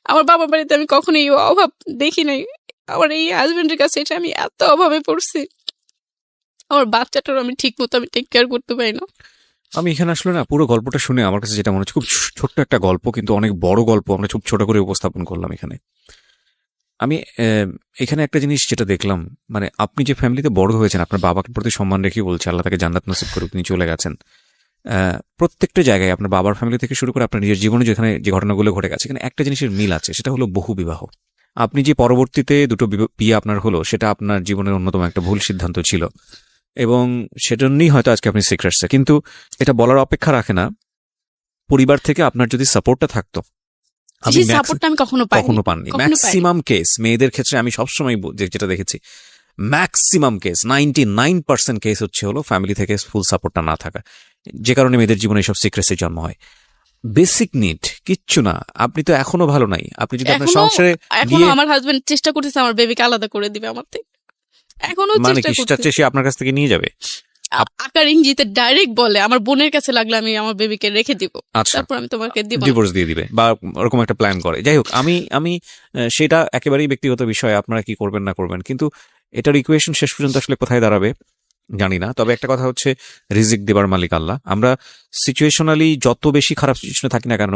আমার বাবার বাড়িতে আমি কখনো এই অভাব দেখি নাই। আমার এই হাজবেন্ডের কাছে এটা আমি এত অভাবে পড়ছি, আমার বাচ্চাটারও আমি ঠিক মতো আমি টেক কেয়ার করতে পারি না। আমি এখানে আসলে না পুরো গল্পটা শুনে আমার কাছে যেটা মনে হচ্ছে, খুব ছোট্ট একটা গল্প কিন্তু অনেক বড় গল্প আমরা খুব ছোট করে উপস্থাপন করলাম এখানে। আমি এখানে একটা জিনিস যেটা দেখলাম, মানে আপনি যে ফ্যামিলিতে বড় হয়েছেন, আপনার বাবাকে প্রতি সম্মান রেখে বলছে, আল্লাহ তাকে জান্নাত নসিব করুক, তিনি চলে গেছেন। প্রত্যেকটা জায়গায় আপনার বাবার ফ্যামিলি থেকে শুরু করে আপনার নিজের জীবনে যেখানে যে ঘটনাগুলো ঘটে গেছে, এখানে একটা জিনিসের মিল আছে, সেটা হলো বহু বিবাহ। আপনি যে পরবর্তীতে দুটো বিয়ে আপনার হলো, সেটা আপনার জীবনের অন্যতম একটা ভুল সিদ্ধান্ত ছিল, এবং সেজন্যই হয়তো আজকে আপনি সিক্রেটসে। কিন্তু এটা বলার অপেক্ষা রাখে না, পরিবার থেকে আপনার যদি সাপোর্টটা থাকতো, আমি সেই সাপোর্টটা আমি কখনো পাননি। ম্যাক্সিমাম কেস মেয়েদের ক্ষেত্রে আমি সবসময় যেটা দেখেছি, ম্যাক্সিমাম কেস 99% কেস হলো ফ্যামিলি থেকে ফুল সাপোর্টটা না থাকা, যে কারণে মেয়েদের জীবনে এইসব সিক্রেসি জন্ম হয়। বেসিক নিড কিচ্ছু না। আপনি তো এখনো ভালো নাই, আপনি যদি আপনার সংসারে এখনো আমার হাজবেন্ড চেষ্টা করতেছে আমার বেবিকে আলাদা করে দিবে আমার থেকে, এখনো মানে চেষ্টা কি করতেছে। সে আপনার কাছ থেকে নিয়ে যাবে? আকার ইঙ্গিতে ডাইরেক্ট বলে আমার বোনের কাছে লাগলে আমি আমার বেবিকে রেখে দিব, আচ্ছা, তারপর আমি তোমাকে দিব না। ডিভোর্স দিয়ে দিবে বা ওরকম একটা প্ল্যান করে। যাই হোক, আমি সেটা একেবারেই ব্যক্তিগত বিষয়, আপনারা কি করবেন না করবেন, কিন্তু এটার ইকুয়েশন শেষ পর্যন্ত আসলে কোথায় দাঁড়াবে জানি না। তবে একটা কথা হচ্ছে, রিজিক দেবার মালিক আল্লাহ। আমরা সিচুয়েশনালি যত বেশি খারাপ সিচুয়েশনে থাকি না কেন,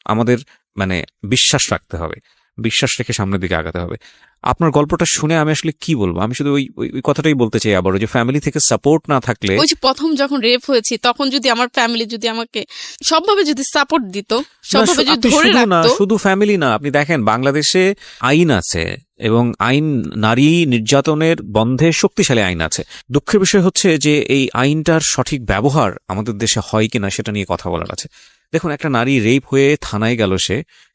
আমাদের মানে বিশ্বাস রাখতে হবে, বিশ্বাস রেখে সামনের দিকে আগাতে হবে। আপনার গল্পটা শুনে আমি আসলে কি বলবো, আমি শুধু ওই কথাটাই বলতে চাই আবারও, যে ফ্যামিলি থেকে সাপোর্ট না থাকলে, ওই যে প্রথম যখন রেপ হয়েছি তখন যদি আমার ফ্যামিলি যদি আমাকে সবভাবে যদি সাপোর্ট দিত, সবভাবে যদি ধরে রাখতো। শুধু ফ্যামিলি না, আপনি দেখেন বাংলাদেশে আইন আছে, এবং আইন নারী নির্যাতনের বন্ধে শক্তিশালী আইন আছে। দুঃখের বিষয় হচ্ছে যে এই আইনটার সঠিক ব্যবহার আমাদের দেশে হয় কিনা সেটা নিয়ে কথা বলার আছে। দেখুন, একটা নারী রেপ হয়ে থানায় গেল,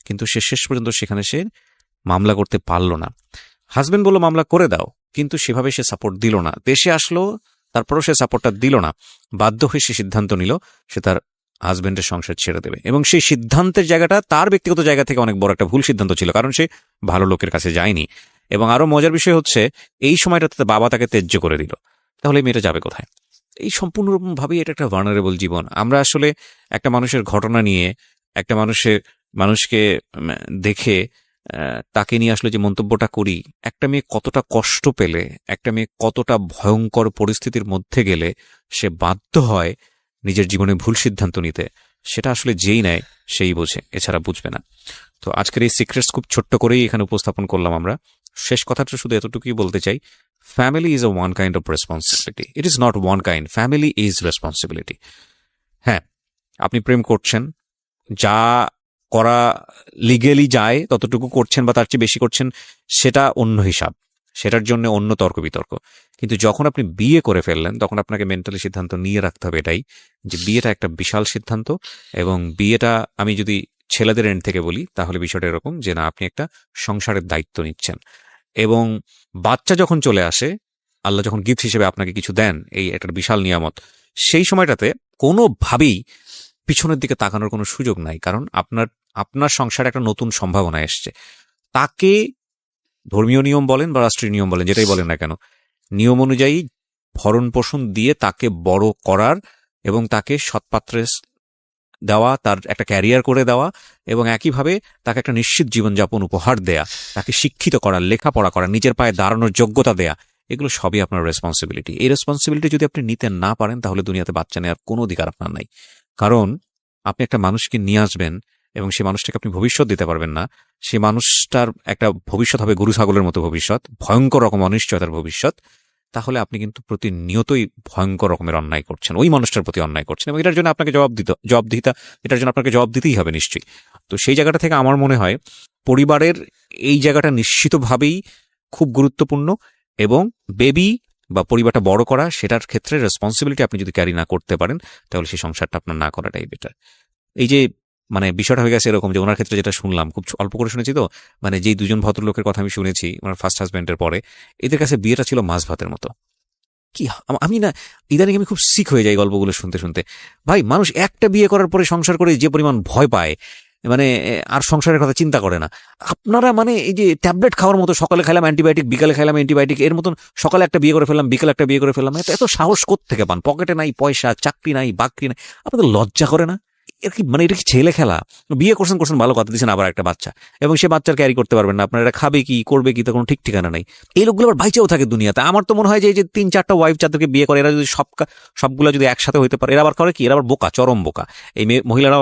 কিন্তু সে শেষ পর্যন্ত সেখানে সে মামলা করতে পারলো না। হাজবেন্ড বলল মামলা করে দাও, কিন্তু সেভাবে সে সাপোর্ট দিল না। দেশে আসলো, তারপরও সে সাপোর্টটা দিল না। বাধ্য হয়ে সে সিদ্ধান্ত নিল সে তার হাজবেন্ডের সংসার ছেড়ে দেবে, এবং সেই সিদ্ধান্তের জায়গাটা তার ব্যক্তিগত জায়গা থেকে অনেক বড় একটা ভুল সিদ্ধান্ত ছিল, কারণ সে ভালো লোকের কাছে যায়নি। এবং আরো মজার বিষয় হচ্ছে, এই সময়টাতে বাবা তাকে ত্যায্য করে দিল। তাহলে মেয়েটা যাবে কোথায়? এই সম্পূর্ণভাবেই এটা একটা ভার্নারেবল জীবন। আমরা আসলে একটা মানুষের ঘটনা নিয়ে, একটা মানুষকে দেখে তাকে নিয়ে আসলে যে মন্তব্যটা করি, একটা মেয়ে কতটা কষ্ট পেলে, একটা মেয়ে কতটা ভয়ঙ্কর পরিস্থিতির মধ্যে গেলে সে বাধ্য হয় নিজের জীবনে ভুল সিদ্ধান্ত নিতে, সেটা আসলে যেই নেয় সেই বোঝে, এছাড়া বুঝবে না। তো আজকের এই সিক্রেটস খুব ছোট্ট করেই এখানে উপস্থাপন করলাম আমরা। শেষ কথাটা শুধু এতটুকুই বলতে চাই, family is a one kind of responsibility, it is not one kind, family is responsibility. হ্যাঁ, আপনি প্রেম করছেন, যা করা লিগেলি যায় ততটুকু করছেন বা তার চেয়ে বেশি করছেন, সেটা অন্য হিসাব, সেটার জন্য অন্য তর্ক বিতর্ক। কিন্তু যখন আপনি বিয়ে করে ফেললেন, তখন আপনাকে মেন্টালি সিদ্ধান্ত নিয়ে রাখতে হবে এটাই, যে বিয়েটা একটা বিশাল সিদ্ধান্ত। এবং বিয়েটা আমি যদি ছেলেদের এন্ড থেকে বলি, তাহলে বিষয়টা এরকম যে না, আপনি একটা সংসারের দায়িত্ব নিচ্ছেন, এবং বাচ্চা যখন চলে আসে, আল্লাহ যখন গিফট হিসেবে আপনাকে কিছু দেন, এই একটা বিশাল নিয়ামত, সেই সময়টাতে কোনোভাবেই পিছনের দিকে তাকানোর কোনো সুযোগ নাই, কারণ আপনার সংসারে একটা নতুন সম্ভাবনা এসছে। তাকে ধর্মীয় নিয়ম বলেন বা রাষ্ট্রীয় নিয়ম বলেন, যেটাই বলেন না কেন, নিয়ম অনুযায়ী ভরণ পোষণ দিয়ে তাকে বড় করার, এবং তাকে সৎপাত্রে দেওয়া, তার একটা ক্যারিয়ার করে দেওয়া, এবং একইভাবে তাকে একটা নিশ্চিত জীবনযাপন উপহার দেয়া, তাকে শিক্ষিত করা, লেখাপড়া করা, নিজের পায়ে দাঁড়ানোর যোগ্যতা দেয়া, এগুলো সবই আপনার রেসপন্সিবিলিটি। এই রেসপন্সিবিলিটি যদি আপনি নিতে না পারেন তাহলে দুনিয়াতে বাচ্চা নেওয়ার কোনো অধিকার আপনার নাই। কারণ আপনি একটা মানুষকে নিয়ে আসবেন এবং সেই মানুষটাকে আপনি ভবিষ্যৎ দিতে পারবেন না। সেই মানুষটার একটা ভবিষ্যৎ হবে গরু ছাগলের মতো ভবিষ্যৎ, ভয়ঙ্কর রকম অনিশ্চয়তার ভবিষ্যৎ। তাহলে আপনি কিন্তু প্রতিনিয়তই ভয়ঙ্কর রকমের অন্যায় করছেন, ওই মানুষটার প্রতি অন্যায় করছেন, এবং এটার জন্য আপনাকে এটার জন্য আপনাকে জবাব দিতেই হবে নিশ্চয়ই। তো সেই জায়গাটা থেকে আমার মনে হয় পরিবারের এই জায়গাটা নিশ্চিতভাবেই খুব গুরুত্বপূর্ণ, এবং বেবি বা পরিবারটা বড় করা সেটার ক্ষেত্রে রেসপন্সিবিলিটি আপনি যদি ক্যারি না করতে পারেন তাহলে সেই সংসারটা আপনার না করাটাই বেটার। এই যে মানে বিষয়টা হয়ে গেছে এরকম যে ওনার ক্ষেত্রে যেটা শুনলাম, খুব অল্প করে শুনেছি তো, মানে যেই দুজন ভদ্রলোকের কথা আমি শুনেছি ওনার ফার্স্ট হাজব্যান্ডের পরে, এদের কাছে বিয়েটা ছিল মাছ ভাতের মতো। কি আমি না ইদানিং আমি খুব সিক হয়ে যাই গল্পগুলো শুনতে শুনতে। ভাই, মানুষ একটা বিয়ে করার পরে সংসার করে যে পরিমাণ ভয় পায়, মানে আর সংসারের কথা চিন্তা করে না। আপনারা মানে এই যে ট্যাবলেট খাওয়ার মতো, সকালে খাইলাম অ্যান্টিবায়োটিক, বিকালে খাইলাম অ্যান্টিবায়োটিক, এর মতন সকালে একটা বিয়ে করে ফেললাম, বিকালে একটা বিয়ে করে ফেললাম, এত সাহস কোত্থেকে পান? পকেটে নাই পয়সা, চাকরি নাই, বাকরি নাই, আপনাদের লজ্জা করে না? এর কি মানে এটা কি ছেলে খেলা? বিয়ে করছেন ভালো কথা, দিচ্ছেন আবার একটা বাচ্চা, এবং সে বাচ্চার ক্যারি করতে পারবেন না, আপনার এটা খাবে কি করবে কি তার কোনো ঠিক ঠিকানা নাই। এই লোকগুলো আবার বাইচেও থাকে দুনিয়াতে। আমার তো মনে হয় যে এই যে 3-4টা ওয়াইফ যাদেরকে বিয়ে করে, এরা যদি সবগুলো যদি একসাথে হইতে পারে, এরা আবার করে কি, এরা আবার বোকা, চরম বোকা। এই মহিলারা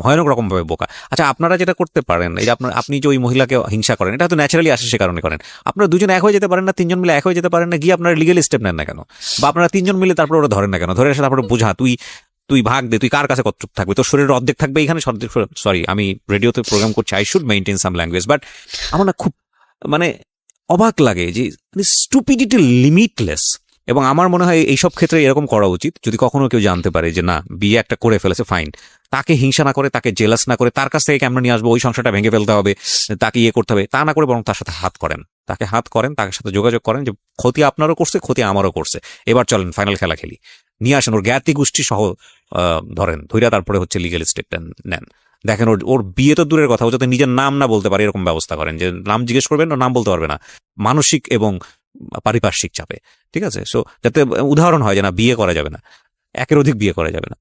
ভয়ানক রকম ভাবে বোকা। আচ্ছা, আপনারা যেটা করতে পারেন, এই যে আপনি যে ওই মহিলাকে হিংসা করেন, এটা হয়তো ন্যাচারালি আসে, সে কারণে করেন। আপনারা দুজন এক হয়ে যেতে পারেন না? 3জন মিলে এক হয়ে যেতে পারেন না? গিয়ে আপনারা লিগেল স্টেপ নেন না কেন? বা আপনারা 3জন মিলে তারপর ওরা ধরেন না কেন? ধরে এসে তারপরে বোঝা, তুই ভাগ দে, তুই কার কাছে কতটুকু থাকবে, তোর শরীরের অর্ধেক থাকবে এখানে। সরি, আমি রেডিওতে প্রোগ্রাম করছি, I should maintain some language, but আমার না খুব মানে অবাক লাগে যে স্টুপিডিটি লিমিটলেস। এবং আমার মনে হয় এইসব ক্ষেত্রে এরকম করা উচিত, যদি কখনো কেউ জানতে পারে যে না বিয়ে একটা করে ফেলেছে, ফাইন, তাকে হিংসা না করে, তাকে জেলাস না করে, তার কাছ থেকে কেমন নিয়ে আসবো, ওই সংসারটা ভেঙে ফেলতে হবে, তাকে ইয়ে করতে হবে, তা না করে বরং তার সাথে হাত করেন, তাকে হাত করেন, তার সাথে যোগাযোগ করেন যে ক্ষতি আপনারও করছে, ক্ষতি আমারও করছে, এবার চলেন ফাইনাল খেলা খেলি, নিয়ে আসেন ওর জ্ঞাতি গোষ্ঠী সহ, ধরেন ধৈর্য, তারপরে হচ্ছে লিগেল স্টেপটা নেন। দেখেন ওর বিয়ে তো দূরের কথা, ও যাতে নিজের নাম না বলতে পারে এরকম ব্যবস্থা করেন, যে নাম জিজ্ঞেস করবেন ও নাম বলতে পারবে না, মানসিক এবং পারিপার্শ্বিক চাপে। ঠিক আছে, সো যাতে উদাহরণ হয় যে না বিয়ে করা যাবে না, একের অধিক বিয়ে করা যাবে না।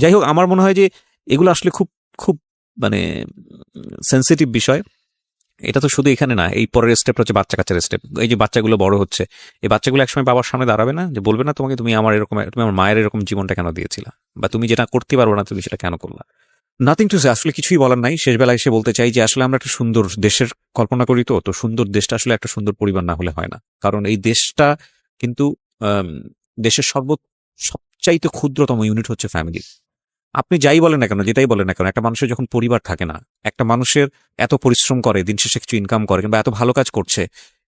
যাই হোক, আমার মনে হয় যে এগুলো আসলে খুব খুব মানে সেন্সিটিভ বিষয়। এটা তো শুধু এখানে না, এই পরের স্টেপ হচ্ছে বাচ্চা কাচ্চার স্টেপ। এই যে বাচ্চাগুলো বড় হচ্ছে, এই বাচ্চাগুলো একসময় বাবার সামনে দাঁড়াবে না, যে বলবে না তোমাকে, তুমি আমার মায়ের এরকম জীবনটা কেন দিয়েছিলা, বা তুমি যেটা করতে পারবো না তুমি সেটা কেন করলা? নাথিং টু সে, আসলে কিছুই বলার নাই। শেষ বেলায় এসে বলতে চাই যে আসলে আমরা একটা সুন্দর দেশের কল্পনা করি, তো সুন্দর দেশটা আসলে একটা সুন্দর পরিবার না হলে হয় না। কারণ এই দেশটা কিন্তু দেশের সবচাইতে ক্ষুদ্রতম ইউনিট হচ্ছে ফ্যামিলি। আপনি যাই বলেন না কেন, যেটাই বলেন না কেন, একটা মানুষের যখন পরিবার থাকে না, একটা মানুষের এত পরিশ্রম করে, দিন শেষে কিছু ইনকাম করে, কিংবা এত ভালো কাজ করছে,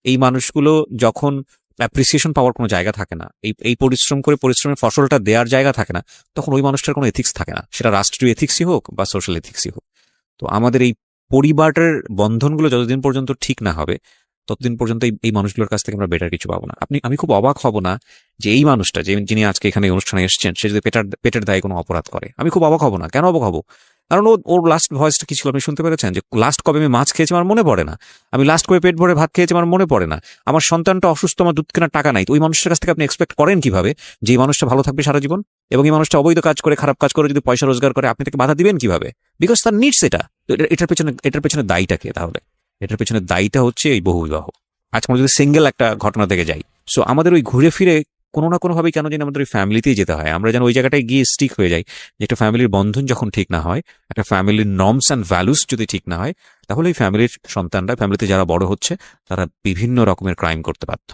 এই মানুষগুলো যখন অ্যাপ্রিসিয়েশন পাওয়ার কোনো জায়গা থাকে না, এই পরিশ্রম করে পরিশ্রমের ফসলটা দেওয়ার জায়গা থাকে না, তখন ওই মানুষটার কোনো এথিক্স থাকে না, সেটা রাষ্ট্রীয় এথিক্সই হোক বা সোশ্যাল এথিক্সই হোক। তো আমাদের এই পরিবারের বন্ধনগুলো যতদিন পর্যন্ত ঠিক না হবে, ততদিন পর্যন্ত এই মানুষগুলোর কাছ থেকে আমরা বেটার কিছু পাবো না। আমি খুব অবাক হব না যে এই মানুষটা, যিনি আজকে এখানে অনুষ্ঠানে এসেছেন, সে যদি পেটের দায়ে কোনো অপরাধ করে, আমি খুব অবাক হব না। কেন অবাক হব? কারণ ওর লাস্ট ভয়েসটা কি ছিল আপনি শুনতে পেরেছেন? যে লাস্ট কবে আমি মাছ খেয়েছি আমার মনে পড়ে না, আমি লাস্ট কবে পেট ভরে ভাত খেয়েছি আমার মনে পড়ে না, আমার সন্তানটা অসুস্থ, আমার দুধ কেনার টাকা নাই। তো ওই মানুষের কাছ থেকে আপনি এক্সপেক্ট করেন কিভাবে যে এই মানুষটা ভালো থাকবে সারা জীবন? এবং এই মানুষটা অবৈধ কাজ করে, খারাপ কাজ করে যদি পয়সা রোজগার করে, আপনি তাকে বাধা দিবেন কিভাবে? বিকজ তার নিডস এটা। তো এটার পেছনে দায়ীটা কে তাহলে? এটার পেছনে দায়ীটা হচ্ছে এই বহুবিবাহ। আজকে আমরা যদি সিঙ্গেল একটা ঘটনা থেকে যাই, সো আমাদের ওই ঘুরে ফিরে কোনো না কোনোভাবেই কেন যেন আমাদের ওই ফ্যামিলিতেই যেতে হয়, আমরা যেন ওই জায়গাটায় গিয়ে স্টিক হয়ে যাই। যে একটা ফ্যামিলির বন্ধন যখন ঠিক না হয়, একটা ফ্যামিলির নর্মস অ্যান্ড ভ্যালুস যদি ঠিক না হয়, তাহলে এই ফ্যামিলির সন্তানরা, ফ্যামিলিতে যারা বড় হচ্ছে, তারা বিভিন্ন রকমের ক্রাইম করতে বাধ্য।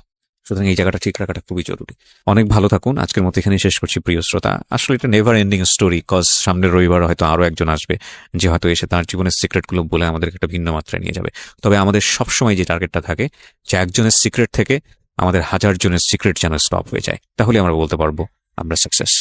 সুতরাং এই জায়গাটা ঠিক রাখাটা খুবই জরুরি। অনেক ভালো থাকুন। আজকের মতো এখানে শেষ করছি প্রিয় শ্রোতা। আসলে এটা নেভার এন্ডিং স্টোরি, কজ সামনের রবিবার হয়তো আরো একজন আসবে, যে হয়তো এসে তার জীবনের সিক্রেটগুলো বলে আমাদের একটা ভিন্ন মাত্রায় নিয়ে যাবে। তবে আমাদের সবসময় যে টার্গেটটা থাকে, যে একজনের সিক্রেট থেকে আমাদের 1000 জনের সিক্রেট যেন স্টপ হয়ে যায়, তাহলে আমরা বলতে পারবো আমরা সাকসেস।